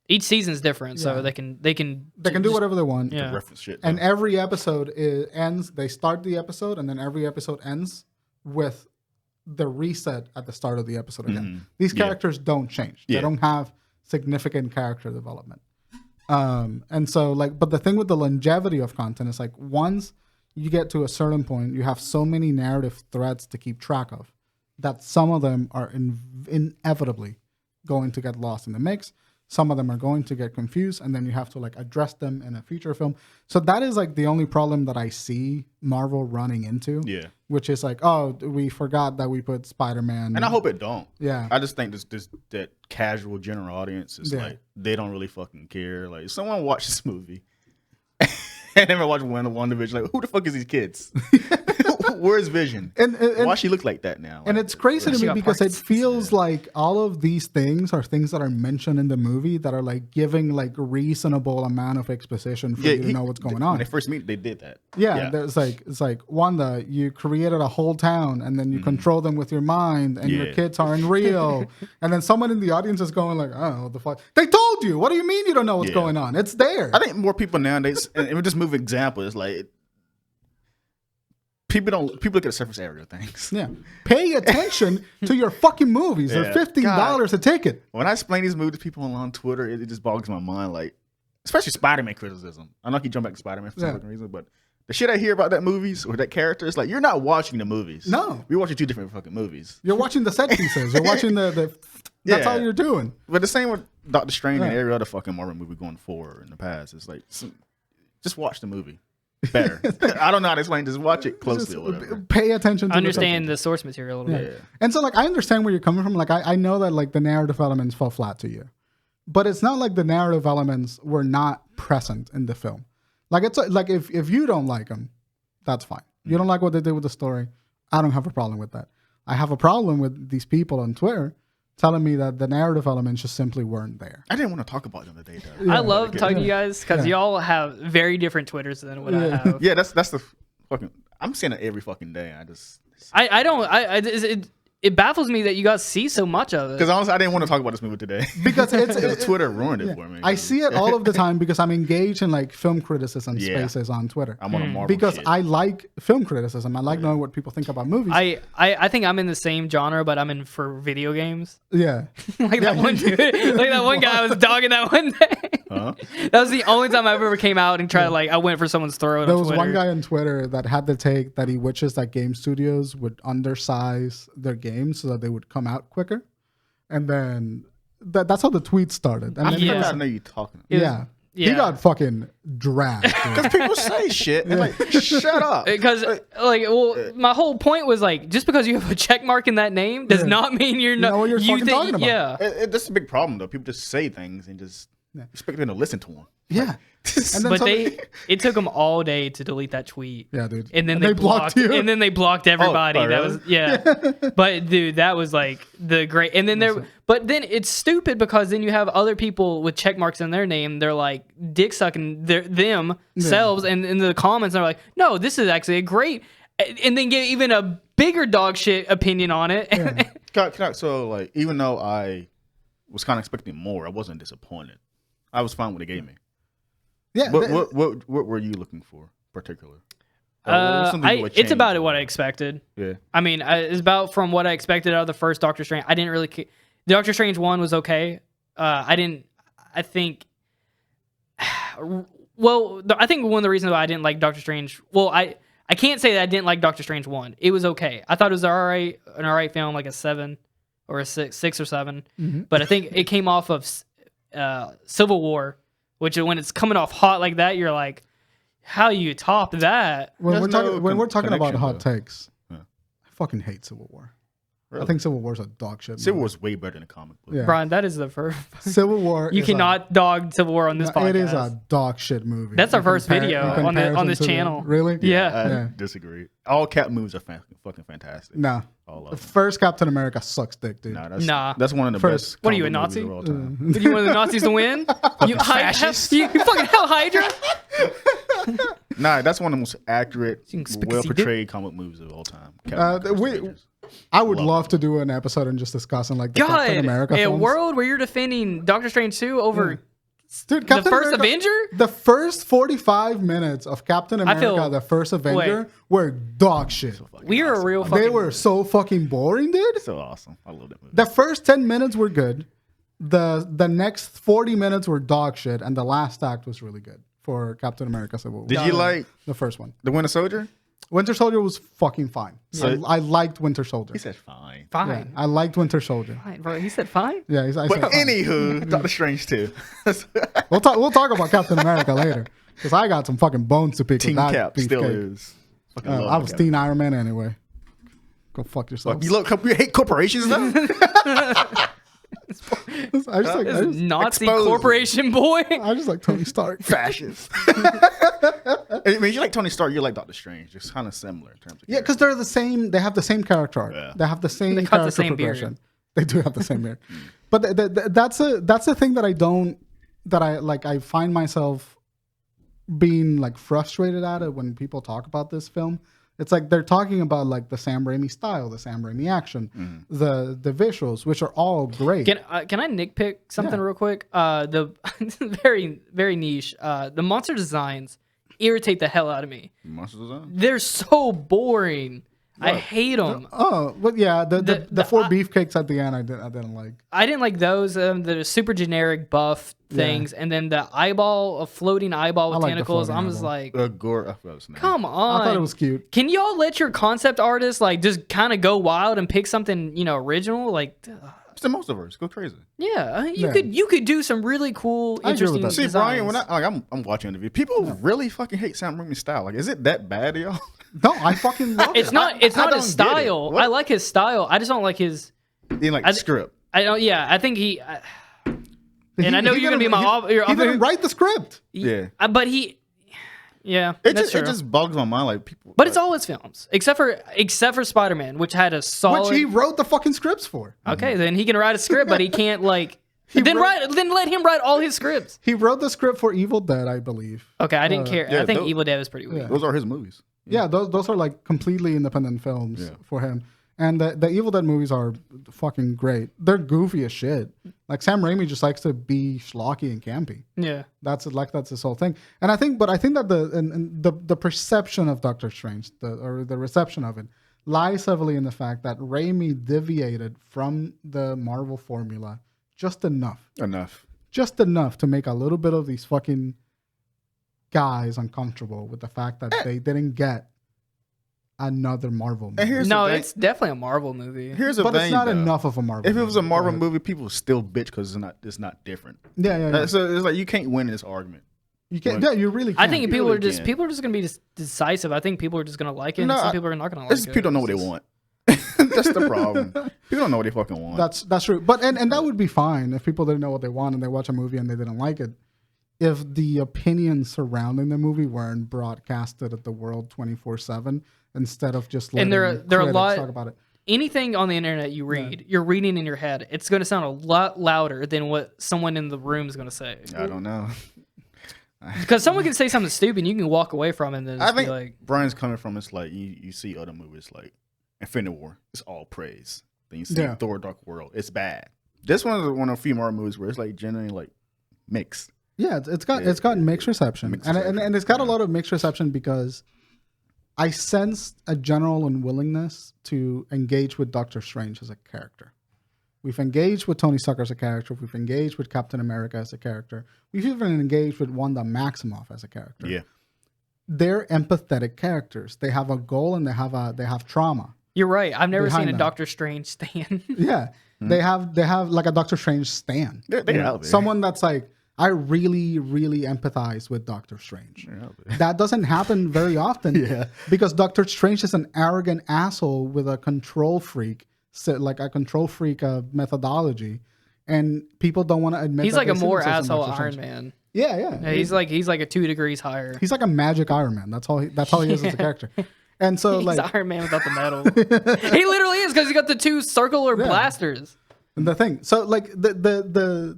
each season is different, so they can do whatever they want. Yeah, reference shit. And every episode ends. They start the episode, and then every episode ends with the reset at the start of the episode again. Mm-hmm. These characters don't change. They don't have significant character development. And so but the thing with the longevity of content is like once you get to a certain point, you have so many narrative threads to keep track of that some of them are inevitably going to get lost in the mix. Some of them are going to get confused, and then you have to address them in a feature film. So that is the only problem that I see Marvel running into. Yeah. Which is we forgot that we put Spider-Man. And I hope it don't. Yeah. I just think that casual general audience is they don't really fucking care. Like, if someone watch this movie and never watch WandaVision, like, who the fuck is these kids? Where's Vision? And why she look like that now? And it's crazy to me because it feels like all of these things are things that are mentioned in the movie that are giving reasonable amount of exposition for you to know what's going on. When they first meet, they did that. Yeah. It's like Wanda, you created a whole town and then you control them with your mind, and your kids aren't real. And then someone in the audience is going oh, what the fuck? They told you. What do you mean you don't know what's going on? It's there. I think more people nowadays, and we just move example, it's like people look at the surface area of things. Yeah. Pay attention to your fucking movies. They're $15 a ticket. When I explain these movies to people on Twitter, it just bogs my mind. Like, especially Spider-Man criticism. I know I keep jumping back to Spider-Man for some reason, but the shit I hear about that movies or that character is you're not watching the movies. No. We're watching 2 different fucking movies. You're watching the set pieces. You're watching that's all you're doing. But the same with Doctor Strange and every other fucking Marvel movie going forward in the past. It's just watch the movie. Better. I don't know how to explain. Just watch it closely or whatever. Pay attention to understand the source material a little bit. And so I understand where you're coming from. I know that the narrative elements fall flat to you. But it's not like the narrative elements were not present in the film. It's if you don't like them, that's fine. You don't like what they did with the story, I don't have a problem with that. I have a problem with these people on Twitter telling me that the narrative elements just simply weren't there. I didn't want to talk about them today, though. I love talking to you guys because y'all have very different Twitters than what I have. Yeah, that's the fucking. I'm seeing it every fucking day. It baffles me that you guys see so much of it. Because honestly, I didn't want to talk about this movie today. Because Twitter ruined it for me. I see it all of the time because I'm engaged in film criticism spaces on Twitter. I'm on a Marvel because shit. I like film criticism. I like knowing what people think about movies. I think I'm in the same genre, but I'm in for video games. Yeah. That one dude, that one guy I was dogging that one day. Huh? That was the only time I ever came out and tried I went for someone's throat. There was one guy on Twitter that had the take that he wishes that game studios would undersize their games so that they would come out quicker. And then that's how the tweet started. And I then think Yeah. I know you talking. It he got fucking dragged. Because people say shit. And like, shut up. Because my whole point was like, just because you have a check mark in that name does not mean you're not. know what you're fucking talking about. Yeah. That's a big problem though. People just say things and just expect them to listen to them. Yeah. And then But it took them all day to delete that tweet. Yeah, dude. And then they blocked you. And then they blocked everybody. Oh, that really? was But dude, that was like the great. And then but then it's stupid because then you have other people with check marks in their name. They're like dick sucking themselves, and in the comments they're like, no, this is actually a great. And then get even a bigger dog shit opinion on it. So like, even though I was kind of expecting more, I wasn't disappointed. I was fine with the gaming. Yeah. What were you looking for, particular? It's about what I expected. Yeah. I mean, it's about from what I expected out of the first Doctor Strange. I didn't really. Doctor Strange 1 was okay. I think. Well, I think one of the reasons why I didn't like Doctor Strange. Well, I can't say that I didn't like Doctor Strange 1. It was okay. I thought it was an alright film, like a 7 or a 6 or 7. Mm-hmm. But I think it came off of Civil War, which when it's coming off hot like that, you're like, how you top that? When There's we're talking about connection, hot though. takes, Yeah. I fucking hate Civil War. Really? I think Civil War's a dog shit. Civil movie. War's way better than the comic book. Yeah. Brian, that is the first. Civil War. You is cannot dog Civil War on this podcast. It is a dog shit movie. That's our In first video in on this comparison to channel. Really? Yeah. I Yeah. disagree. All Cap movies are fucking fantastic. No. All The of them. first Captain America sucks dick, dude. Nah. That's one of the First- best. What are you, a comic book Nazi? movies of all time. Did you want the Nazis to win? You fascist. You fucking hell Hydra. Nah, that's one of the most accurate, You can speak well as you portrayed comic movies of all time. I would love to do an episode and just discussing like the God, Captain America a films. world where you're defending Doctor Strange 2 over Dude, the Captain first America, Avenger? The first 45 minutes of Captain America, feel- the first Avenger, were dog shit. We are a real They fucking. were so fucking boring, dude. So awesome. I love that movie. The first 10 minutes were good. The next 40 minutes were dog shit, and the last act was really good for Captain America Civil War. Did you like the first one? The Winter Soldier? Winter Soldier was fucking fine. So- I liked Winter Soldier. He said fine. Fine. Yeah, I liked Winter Soldier. Fine, bro. He said fine. Yeah, I But said fine. anywho, Doctor Strange too. We'll talk about Captain America later, because I got some fucking bones to pick Team with that Cap still beefcake. is. Fucking love I was Cap. Team Iron Man anyway. Go fuck yourself. You hate corporations though? I just Nazi Exposed. corporation boy. like Tony Stark. Fascist. I mean, you like Tony Stark, you like Doctor Strange. It's kind of similar in terms of Yeah, because they're the same. They have the same character arc. Yeah. They have the same They got character the same progression. beard. They do have the same beard. But that's the thing that I find myself being like frustrated at it when people talk about this film. It's like they're talking about like the Sam Raimi style, the Sam Raimi action, the visuals, which are all great. Can I nitpick something Yeah. real quick? The very very niche. The monster designs irritate the hell out of me. Monster Design? They're so boring. I hate them. Oh, but yeah, the four I- beefcakes at the end I didn't like. I didn't like those. The super generic buff things, and then the floating eyeball with I like the tentacles. floating I'm just eyeball. like, Gore. I forgot his name. come on. I thought it was cute. Can y'all let your concept artists like just kind of go wild and pick something original? Like, It's the Multiverse. Go crazy. yeah, Yeah. you could do some really cool, I agree with interesting. that. See, designs. Brian, when I'm watching the video, people really fucking hate Sam Raimi's style. Like, is it that bad to y'all? No, I fucking love It's it. not. It's I not don't his get it. style. What? I like his style. I just don't like his. In like the script. I don't. Yeah, I think he. And I know He you're gonna be didn't- my. He didn't write the script. Yeah. But he. Yeah, It that's just true. boggles my mind. Like people. But it's all his films, except for Spider-Man, which had a solid. Which he wrote the fucking scripts for. Okay, then he can write a script, but he can't like. Then let him write all his scripts. He wrote the script for Evil Dead, I believe. Okay, I didn't care. yeah, I think those- Evil Dead was pretty weak. Those are his movies. Yeah, those are like completely independent films Yeah. for him. And the Evil Dead movies are fucking great. They're goofy as shit. Like Sam Raimi just likes to be schlocky and campy. Yeah. That's his whole thing. And I think that the perception of Doctor Strange, the reception of it, lies heavily in the fact that Raimi deviated from the Marvel formula just enough to make a little bit of these fucking guys uncomfortable with the fact that they didn't get another Marvel movie. And here's No, the thing. it's definitely a Marvel movie. Here's the But thing, it's not though. enough of a Marvel If it was a movie. Marvel Go ahead. movie, people would still bitch because it's not different. Yeah. So it's like you can't win this argument. You can't. Yeah, you really I can't. think You people really are just can't. people are just gonna be decisive. I think people are just gonna like it, and No, some people are not gonna like It's it. just people don't know what they want. That's the problem. People don't know what they fucking want. That's true. But and that would be fine if people didn't know what they want and they watch a movie and they didn't like it. If the opinions surrounding the movie weren't broadcasted at the world 24/7 instead of just letting And there are a critics lot- talk about it. Anything on the internet you read, you're reading in your head. It's gonna sound a lot louder than what someone in the room is gonna say. I don't know. Because someone can say something stupid, and you can walk away from it and then I just think be like, Brian's coming from it's like you see other movies like Infinity War, it's all praise. Then you see Yeah. Thor: Dark World, it's bad. This one is one of a few more movies where it's like generally like mixed. Yeah, it's got mixed reception, Mixed and reception. it's got a lot of mixed reception because I sensed a general unwillingness to engage with Doctor Strange as a character. We've engaged with Tony Stark as a character. We've engaged with Captain America as a character. We've even engaged with Wanda Maximoff as a character. Yeah, They're empathetic characters. They have a goal and they have trauma. "You're right. I've never Behind seen a them. Doctor Strange stand." Yeah, they have like a Doctor Strange stan. they're out there. Someone that's like, I really, really empathize with Doctor Strange. They're out there. That doesn't happen very often. Yeah. Because Doctor Strange is an arrogant asshole with a control freak, methodology, and people don't want to admit He's that like a they see more themselves in asshole Doctor Iron Strange. Man. Yeah. Yeah, he's like a 2 degrees higher. He's like a magic Iron Man. That's all he is as a character. And so He's like Iron Man without the metal. He literally is because he got the 2 circular blasters. the thing. So like the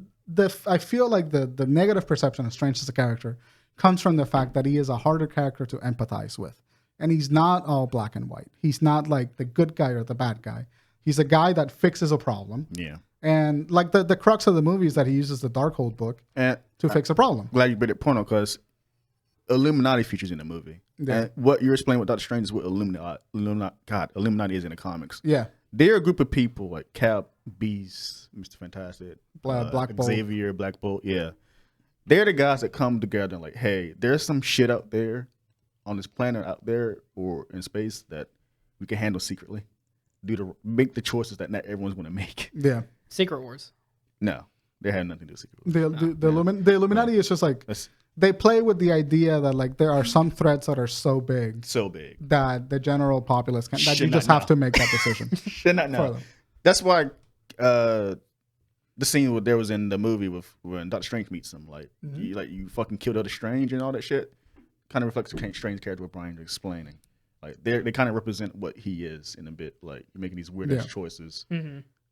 I feel like the negative perception of Strange as a character comes from the fact that he is a harder character to empathize with. And he's not all black and white. He's not like the good guy or the bad guy. He's a guy that fixes a problem. Yeah. And like the crux of the movie is that he uses the Darkhold book And to fix a problem. glad you brought it point on because Illuminati features in the movie. Yeah. And what you're explaining with Doctor Strange is what Illuminati is in the comics. Yeah. They're a group of people like Cap, Beast, Mr. Fantastic, Black Bolt. Xavier, Black Bolt. Yeah. They're the guys that come together and like, hey, there's some shit out there on this planet out there or in space that we can handle secretly. Make the choices that not everyone's going to make. Yeah. Secret Wars. No, they had nothing to do with secret. The Illuminati is just like That's they play with the idea that like there are some threats that are so big so big. that the general populace can that Should you just not have know. to make that decision. Should not For know. them. That's why the scene where there was in the movie with when Doctor Strange meets him, like you fucking killed Doctor Strange and all that shit, kind of reflects the Strange character what Bryan is explaining. Like they kind of represent what he is in a bit, like making these weird ass choices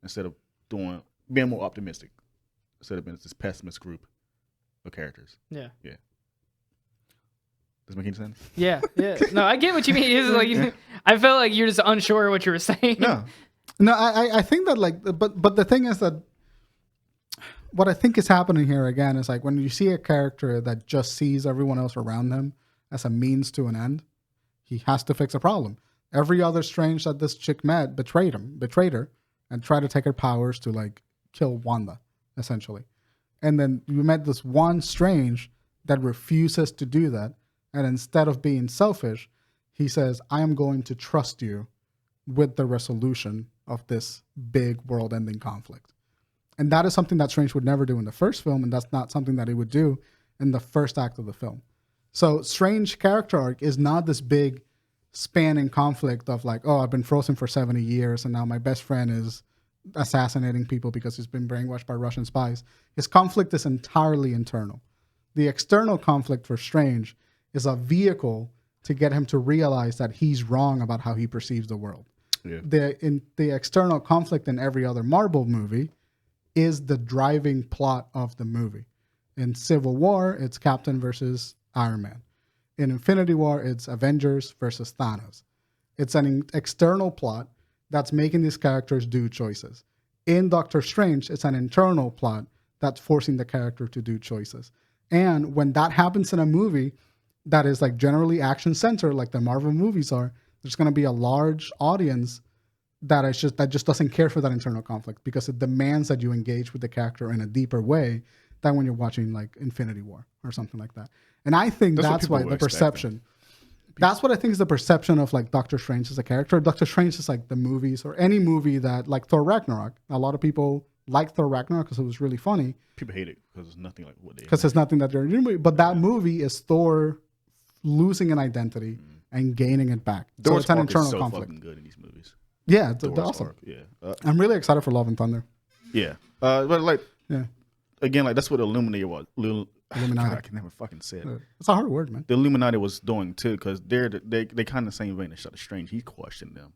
instead of being more optimistic instead of being this pessimist group of characters. Yeah. Does that make any sense? Yeah. No, I get what you mean. It's like I felt like you're just unsure what you were saying. No, I think that like, but the thing is that what I think is happening here again is like when you see a character that just sees everyone else around him as a means to an end, he has to fix a problem. Every other Strange that this chick met betrayed her, and tried to take her powers to like kill Wanda, essentially. And then you met this one Strange that refuses to do that, and instead of being selfish, he says, "I am going to trust you with the resolution of this big world-ending conflict." And that is something that Strange would never do in the first film, and that's not something that he would do in the first act of the film. So Strange character arc is not this big spanning conflict of like, oh, I've been frozen for 70 years and now my best friend is assassinating people because he's been brainwashed by Russian spies. His conflict is entirely internal. The external conflict for Strange is a vehicle to get him to realize that he's wrong about how he perceives the world. Yeah. The external conflict in every other Marvel movie is the driving plot of the movie. In Civil War, it's Captain versus Iron Man. In Infinity War, it's Avengers versus Thanos. It's an external plot that's making these characters do choices. In Doctor Strange, it's an internal plot that's forcing the character to do choices. And when that happens in a movie that is like generally action-centered, like the Marvel movies are, there's going to be a large audience that just doesn't care for that internal conflict because it demands that you engage with the character in a deeper way than when you're watching like Infinity War or something like that. And I think that's why the perception. That's what I think is the perception of like Doctor Strange as a character. Doctor Strange is like the movies or any movie that like Thor Ragnarok. A lot of people like Thor Ragnarok because it was really funny. People hate it because it's nothing like what they. Because it's nothing that they're doing. But that movie is Thor losing an identity and gaining it back. So it's an internal so conflict. Fucking good in these movies. Yeah, they're awesome. Yeah, I'm really excited for Love and Thunder. Yeah, but like, Yeah, again, like that's what Illuminati was. Illuminati. God, I can never fucking say it. It's a hard word, man. The Illuminati was doing too, because they kind of the same vein as Doctor Strange. He questioned them,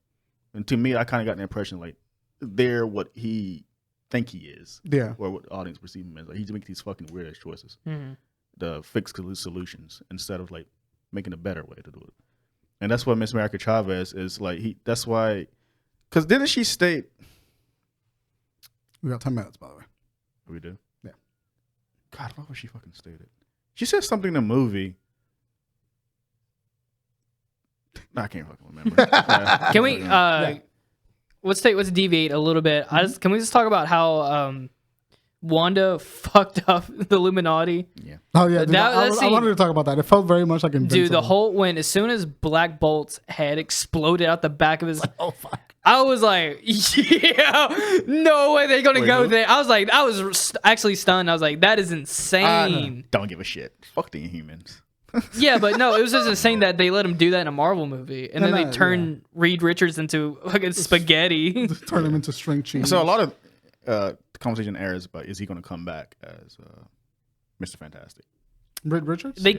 and to me, I kind of got the impression like they're what he think he is, Yeah, or what the audience perceive him as. Like he makes these fucking weird ass choices, the fix solutions instead of like making a better way to do it. And that's what Miss America Chavez is like. That's why, because didn't she state? we got 10 minutes, by the way. We do. Yeah. God, what was she fucking stated? She said something in the movie. I can't fucking remember. Can we let's deviate a little bit. Can we just talk about how Wanda fucked up the Illuminati? Yeah. Oh yeah, dude, I scene- wanted to talk about that. It felt very much like Invincible. Dude, the whole when as soon as Black Bolt's head exploded out the back of his, oh fuck. I was like, yeah, no way they're gonna go who? there. I was actually stunned. I was like, that is insane. Don't give a shit. Fuck the Inhumans. Yeah, but no, it was just insane that they let him do that in a Marvel movie, and then they turned Reed Richards into fucking spaghetti. Turn him into string cheese. So a lot of the conversation airs about is he going to come back as Mr. Fantastic? Reed Richards? They,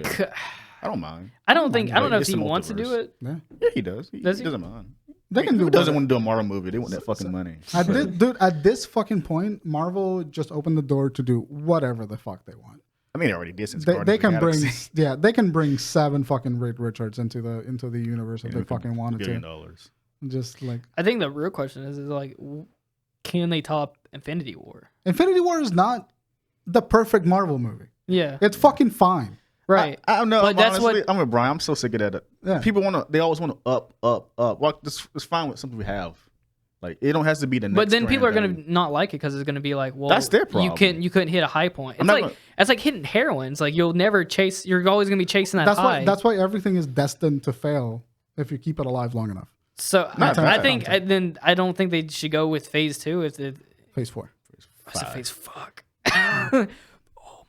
I don't mind. I don't know if It's he the wants to do multiverse. it. Yeah. Yeah, he does. He Does he? doesn't mind. They can do Who doesn't whatever. want to do a Marvel movie? They want that fucking money. Dude, at this fucking point, Marvel just opened the door to do whatever the fuck they want. I mean, they already did since They Guardians can of the bring Galaxy. they can bring 7 fucking Reed Richards into the universe if they fucking wanted $1 to. billion. Just like I think the real question is like, can they top Infinity War? Infinity War is not the perfect Marvel movie. Yeah, It's fucking fine. right. I don't know. But that's honestly, what- I'm with Bryan. I'm so sick of that. Yeah. People they always want to up. Well, it's fine with something we have. Like it don't have to be the next. But then people are grand gonna thing. not like it because it's gonna be like, well, That's their problem. You couldn't hit a high point. I'm It's not like it's like hitting heroin. It's like you'll never chase. You're always gonna be chasing that high. That's why everything is destined to fail if you keep it alive long enough. So Not I bad. think then I don't think they should go with phase 2 if it. Phase 4. I said phase fuck.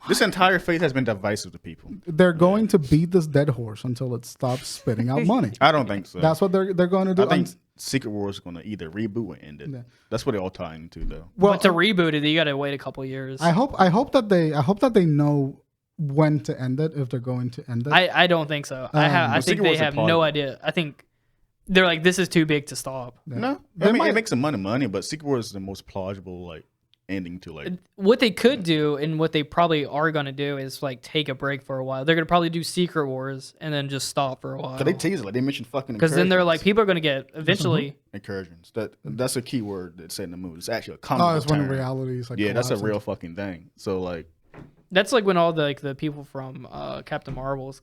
This entire phase has been divisive to people. They're going to beat this dead horse until it stops spitting out money. I don't think so. That's what they're going to do. I think Secret Wars is going to either reboot or end it. Yeah. That's what they all tie into, though. well, But to reboot it, you got to wait a couple years. I hope that they know when to end it if they're going to end it. I don't think so. I think Secret they Wars are have no plausible. idea. I think they're like, this is too big to stop. No, They I mean might- it makes some money, but Secret Wars is the most plausible like ending to like. What they could do and what they probably are going to do is like take a break for a while. They're going to probably do Secret Wars and then just stop for a while. Cause they tease it, like they mentioned fucking. Because then they're like, people are going to get eventually. incursions. That's a key word that's said in the movie. It's actually a comic. Oh, it's when term. reality is like Yeah, that's a collapsing. real fucking thing. So like, That's like when all the people from Captain Marvel's,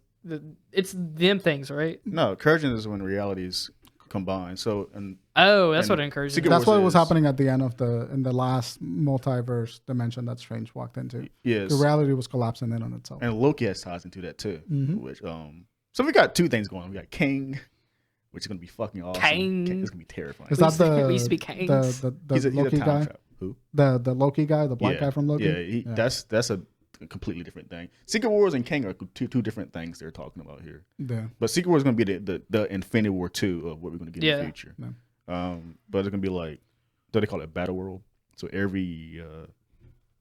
it's them things, right? no, incursion is when realities combine. So and Oh, that's And what encourages. Secret That's Wars what was is- happening at the end of in the last multiverse dimension that Strange walked into. yes, The reality was collapsing in on itself. and Loki has ties into that too. Mhm. Which so we got 2 things going on. We got King, which is gonna be fucking awesome. King. It's gonna be terrifying. Is that the we used to be kings. the he's a Loki time guy? trap. Who? The Loki guy, the black guy from Loki? Yeah, that's a completely different thing. Secret Wars and King are two different things they're talking about here. Yeah. But Secret Wars is gonna be the Infinity War 2 of what we're gonna get in Yeah. the future. Yeah. But it's gonna be like, what do they call it, Battle World. So every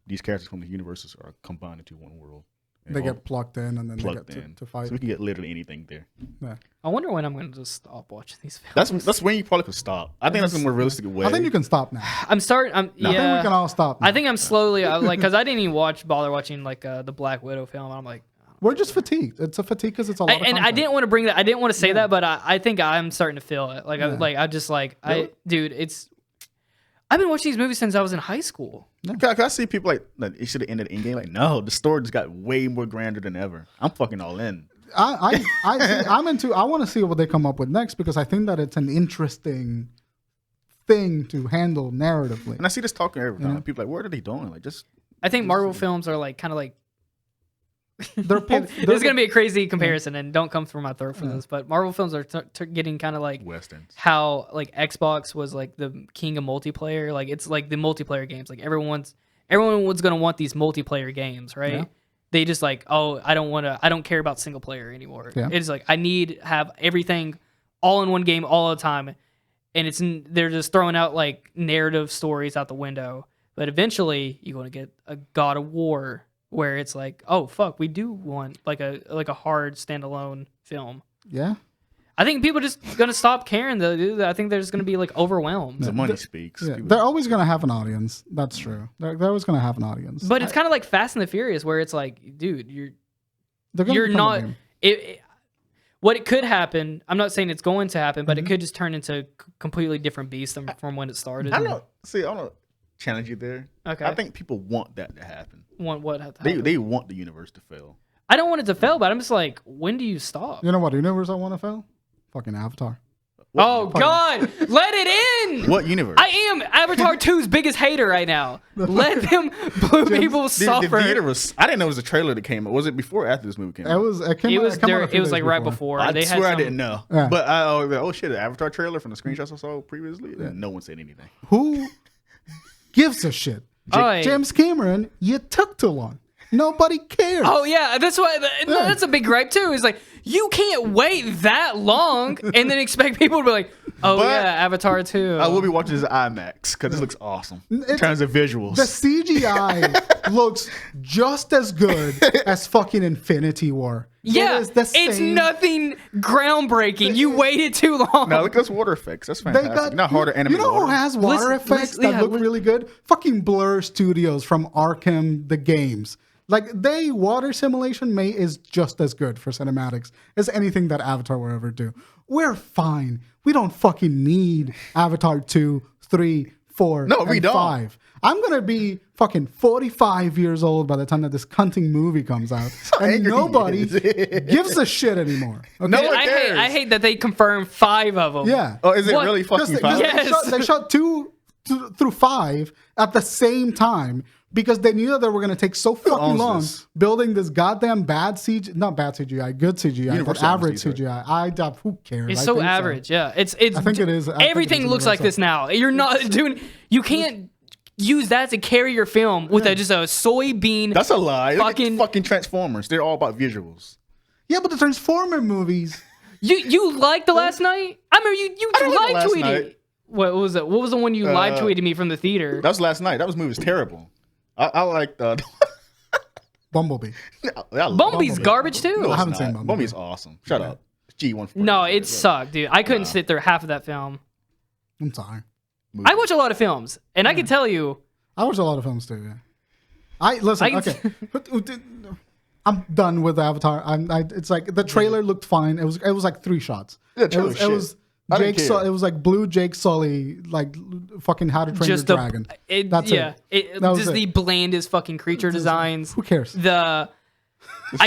these characters from the universes are combined into one world. And They all get plugged in and then they plugged get in to fight. So we can get literally anything there. Yeah. I wonder when I'm going to just stop watching these films. That's when you probably could stop. I think that's a more realistic way. I think you can stop now. I'm starting. I think we can all stop now. I think I'm slowly like because I didn't even bother watching like the Black Widow film. I'm like, We're just fatigued. It's a fatigue because it's a lot of and I content. didn't want to bring that. I didn't want to say that, but I think I'm starting to feel it. Like Yeah. I just like dude, it's. I've been watching these movies since I was in high school. Can I see people like it should have ended in game? Like, no, the story just got way more grander than ever. I'm fucking all in. I'm into. I want to see what they come up with next because I think that it's an interesting thing to handle narratively. And I see this talking every time. People are like, what are they doing? Like, just I think Marvel films are like kind of like There's gonna be a crazy comparison, and don't come through my throat for this. But Marvel films are getting kind of like Westerns. how like Xbox was like the king of multiplayer. Like it's like the multiplayer games. Like everyone's gonna want these multiplayer games, right? Yeah. They just like, oh, I don't care about single player anymore. Yeah. It's like I need to have everything all in one game all the time, and they're just throwing out like narrative stories out the window. But eventually, you're gonna get a God of War where it's like, oh fuck, we do want like a hard standalone film. Yeah. I think people just gonna stop caring though, dude. I think they're just gonna be like overwhelmed. The money speaks. Yeah. They're always gonna have an audience. That's true. They're always gonna have an audience. But it's kind of like Fast and the Furious, where it's like, dude, you're not. What it could happen. I'm not saying it's going to happen, but it could just turn into completely different beast from when it started. I don't see. I don't challenge you there. Okay. I think people want that to happen. Want what to happen? They want the universe to fail. I don't want it to fail, but I'm just like, when do you stop? You know what universe I want to fail? Fucking Avatar. God, let it in. What universe? I am Avatar 2's biggest hater right now. Let them blue people suffer. The theater was, I didn't know it was a trailer that came out. Was it before or after this movie came out? It was like right before. I swear I didn't know. Yeah. But I was like, oh shit, the Avatar trailer from the screenshots I saw previously. Yeah. No one said anything. Who gives a shit? James Cameron, you took too long. Nobody cares. Oh yeah, that's why. That's a big gripe too. Is like you can't wait that long and then expect people to be like, "Oh But yeah, Avatar 2." I will be watching this IMAX because this looks awesome in terms of visuals. The CGI looks just as good as fucking Infinity War. Yeah, it's nothing groundbreaking. You waited too long. Now look at those water effects. That's fantastic. Not harder animated. You know water. who has water effects that look really good? Fucking Blur Studios from Arkham the games. Like water simulation is just as good for cinematics as anything that Avatar will ever do. We're fine. We don't fucking need Avatar 2, 3, 4, and 5. I'm gonna be fucking 45 years old by the time that this cunting movie comes out, and nobody gives a shit anymore. Okay? No one cares. I hate that they confirmed 5 of them. Yeah. Oh, is it really fucking 5? Yes. They shot 2 through 5 at the same time. Because they knew that they were going to take so fucking long building this goddamn good CGI, but average CGI. Who cares? It's so average, yeah. It's. I think it is. Everything looks like this now. You're not doing. You can't use that to carry your film with just a soybean. That's a lie. Fucking Transformers. They're all about visuals. Yeah, but the Transformer movies. You liked the last night? I mean, you live tweeted. What was it? What was the one you live tweeted me from the theater? That was last night. That movie was terrible. I liked Bumblebee. Bumblebee's garbage too. No, I haven't seen Bumblebee. Bumblebee's awesome. Shut up. It's G140. No, it sucked, dude. I couldn't sit through half of that film. I'm sorry. I watch a lot of films, and I can tell you. I watch a lot of films too. Yeah. Okay. I'm done with Avatar. It's like the trailer looked fine. It was like 3 shots. Yeah, it was it was like blue Jake Sully, like fucking How to Train Your Dragon. That's it. The blandest fucking creature designs. Who cares? I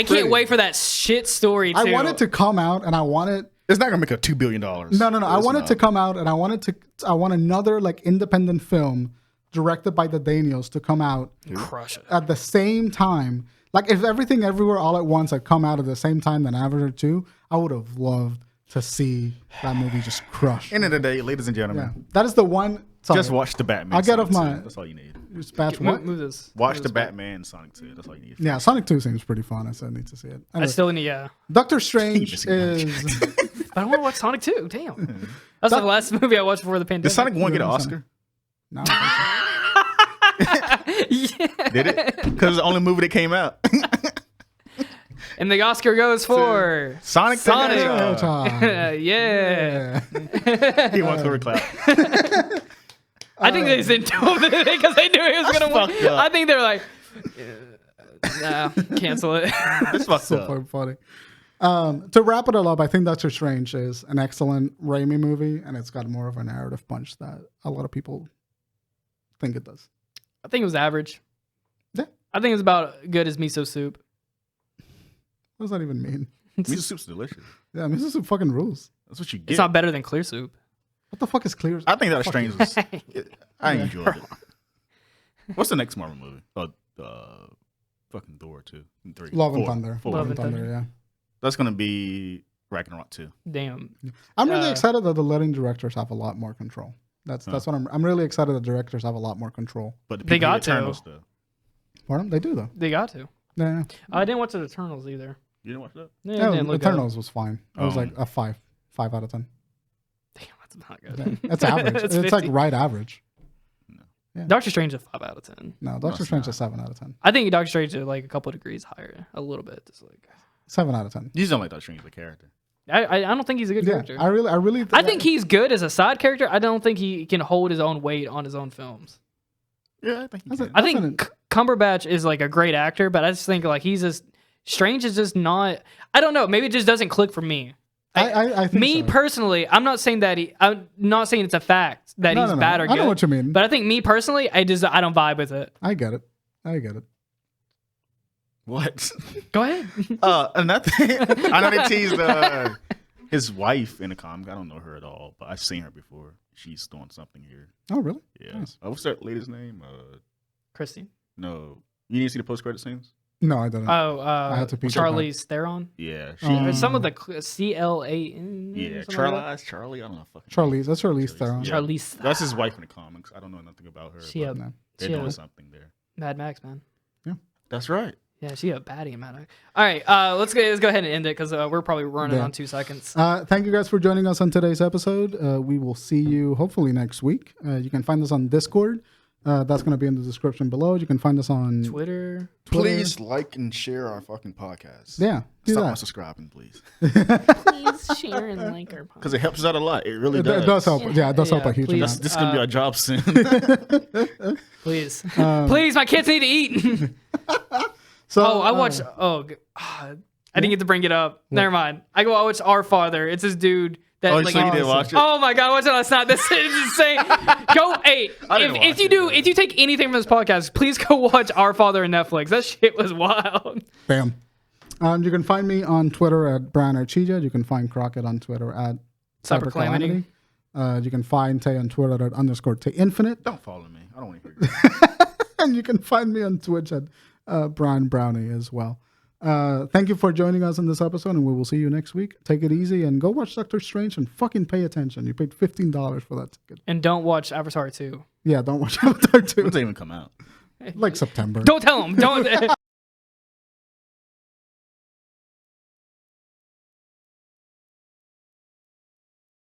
can't wait for that shit story too. I want it to come out, and I want it. It's not gonna make $2 billion. No. I want it to come out, and I want another like independent film directed by the Daniels to come out. Crush it at the same time. Like if Everything Everywhere All at Once had come out at the same time than Avatar 2, I would have loved to see that movie just crush. End of the day, ladies and gentlemen. Yeah. That is the one. Sorry. Just watch the Batman. I'll get off my. That's all you need. Move this. Watch the Batman Sonic 2. That's all you need. Yeah, Sonic 2 seems pretty fun. I still need to see it. Anyway, I still need. Yeah. Doctor Strange is. I don't want to watch Sonic 2. Damn. That's the last movie I watched before the pandemic. Did Sonic 1 get an Oscar? No. Yeah. Did it? Because it's the only movie that came out. And the Oscar goes for Sonic. Yeah. He wants to clap. I think they didn't do it because they knew he was going to win. I think they were like, nah, cancel it. That's fucked so up. Funny. To wrap it all up, I think Doctor Strange is an excellent Raimi movie, and it's got more of a narrative punch that a lot of people think it does. I think it was average. Yeah. I think it's about good as miso soup. What does that even mean? Miso soup's delicious. Yeah, miso soup fucking rules. That's what you get. It's not better than clear soup. What the fuck is clear? I think Doctor Strange was. I enjoyed it. What's the next Marvel movie? fucking Thor 2 and 3. Love and 4, Thunder. 4. Love and Thunder, yeah. That's gonna be Ragnarok 2. Damn. I'm really excited that the letting directors have a lot more control. That's what I'm really excited that directors have a lot more control. But the They people got to. Eternals, though. Pardon? They do though. They got to. Yeah. I didn't watch the Eternals either. You didn't watch that? Yeah, it Yeah, didn't look Eternals was fine. It was Um, like a 5 out of 10. good. Damn, that's not good. It's average. It's it's like 50. right average. Doctor Strange is 5 out of 10. No, Doctor it's Strange not. is 7 out of 10. I think Doctor Strange is like a couple of degrees higher, a little bit. Just like 7 out of 10. You just don't like Doctor Strange as a character. I don't think he's a good Yeah, character. I really. I think he's good as a side character. I don't think he can hold his own weight on his own films. Yeah, I think he That's can. it. I think Cumberbatch is like a great actor, but I just think like he's just Strange is just not. I don't know. Maybe it just doesn't click for me. I think Me so. personally, I'm not saying that I'm not saying it's a fact that he's bad or good. I know what you mean. But I think me personally, I don't vibe with it. I get it. What? Go ahead. Nothing. I know they teased his wife in the comic. I don't know her at all, but I've seen her before. She's doing something here. Oh, really? Yeah. Nice. What's that lady's name? Christine. No. You didn't see the post-credit scenes? No, I didn't. Oh, had to peek Charlize Theron. Yeah. Or some of the CLA. Yeah. Charlie. I don't know. Fucking Charlize. That's Charlize Theron. Yeah. Charlize. That's his wife in the comics. I don't know nothing about her. She but No. they're she doing a something there. Mad Max, man. That's right. Yeah, she a baddie in Mad Max. All right, let's go ahead and end it because we're probably running on 2 seconds. Thank you guys for joining us on today's episode. We will see you hopefully next week. You can find us on Discord. That's going to be in the description below. You can find us on Twitter. Please like and share our fucking podcast. Yeah, do Stop that. unsubscribing, please. Please share and like our podcast. Because it helps us out a lot. It really It does. does help. Yeah, it does help Yeah, a huge please. amount. This is going to be our job soon. Please, please, my kids need to eat. So, I watched. I didn't get to bring it up. Never mind. I watched Our Father. It's this dude that So you didn't watch it? Oh my god, I watched it last night. This is insane. Go, hey, if you take anything from this podcast, please go watch Our Father on Netflix. That shit was wild. Bam. You can find me on Twitter at Bryan Archija. You can find Crockett on Twitter at Cybercalamity. You can find Tay on Twitter at _TayInfinite. Don't follow me. I don't want to hear you. And you can find me on Twitch at Bryan Brownie as well. Thank you for joining us in this episode, and we will see you next week. Take it easy and go watch Doctor Strange and fucking pay attention. You paid $15 for that ticket. And don't watch Avatar 2. Yeah, don't watch Avatar 2. It doesn't even come out. Like September. Don't tell them. Don't.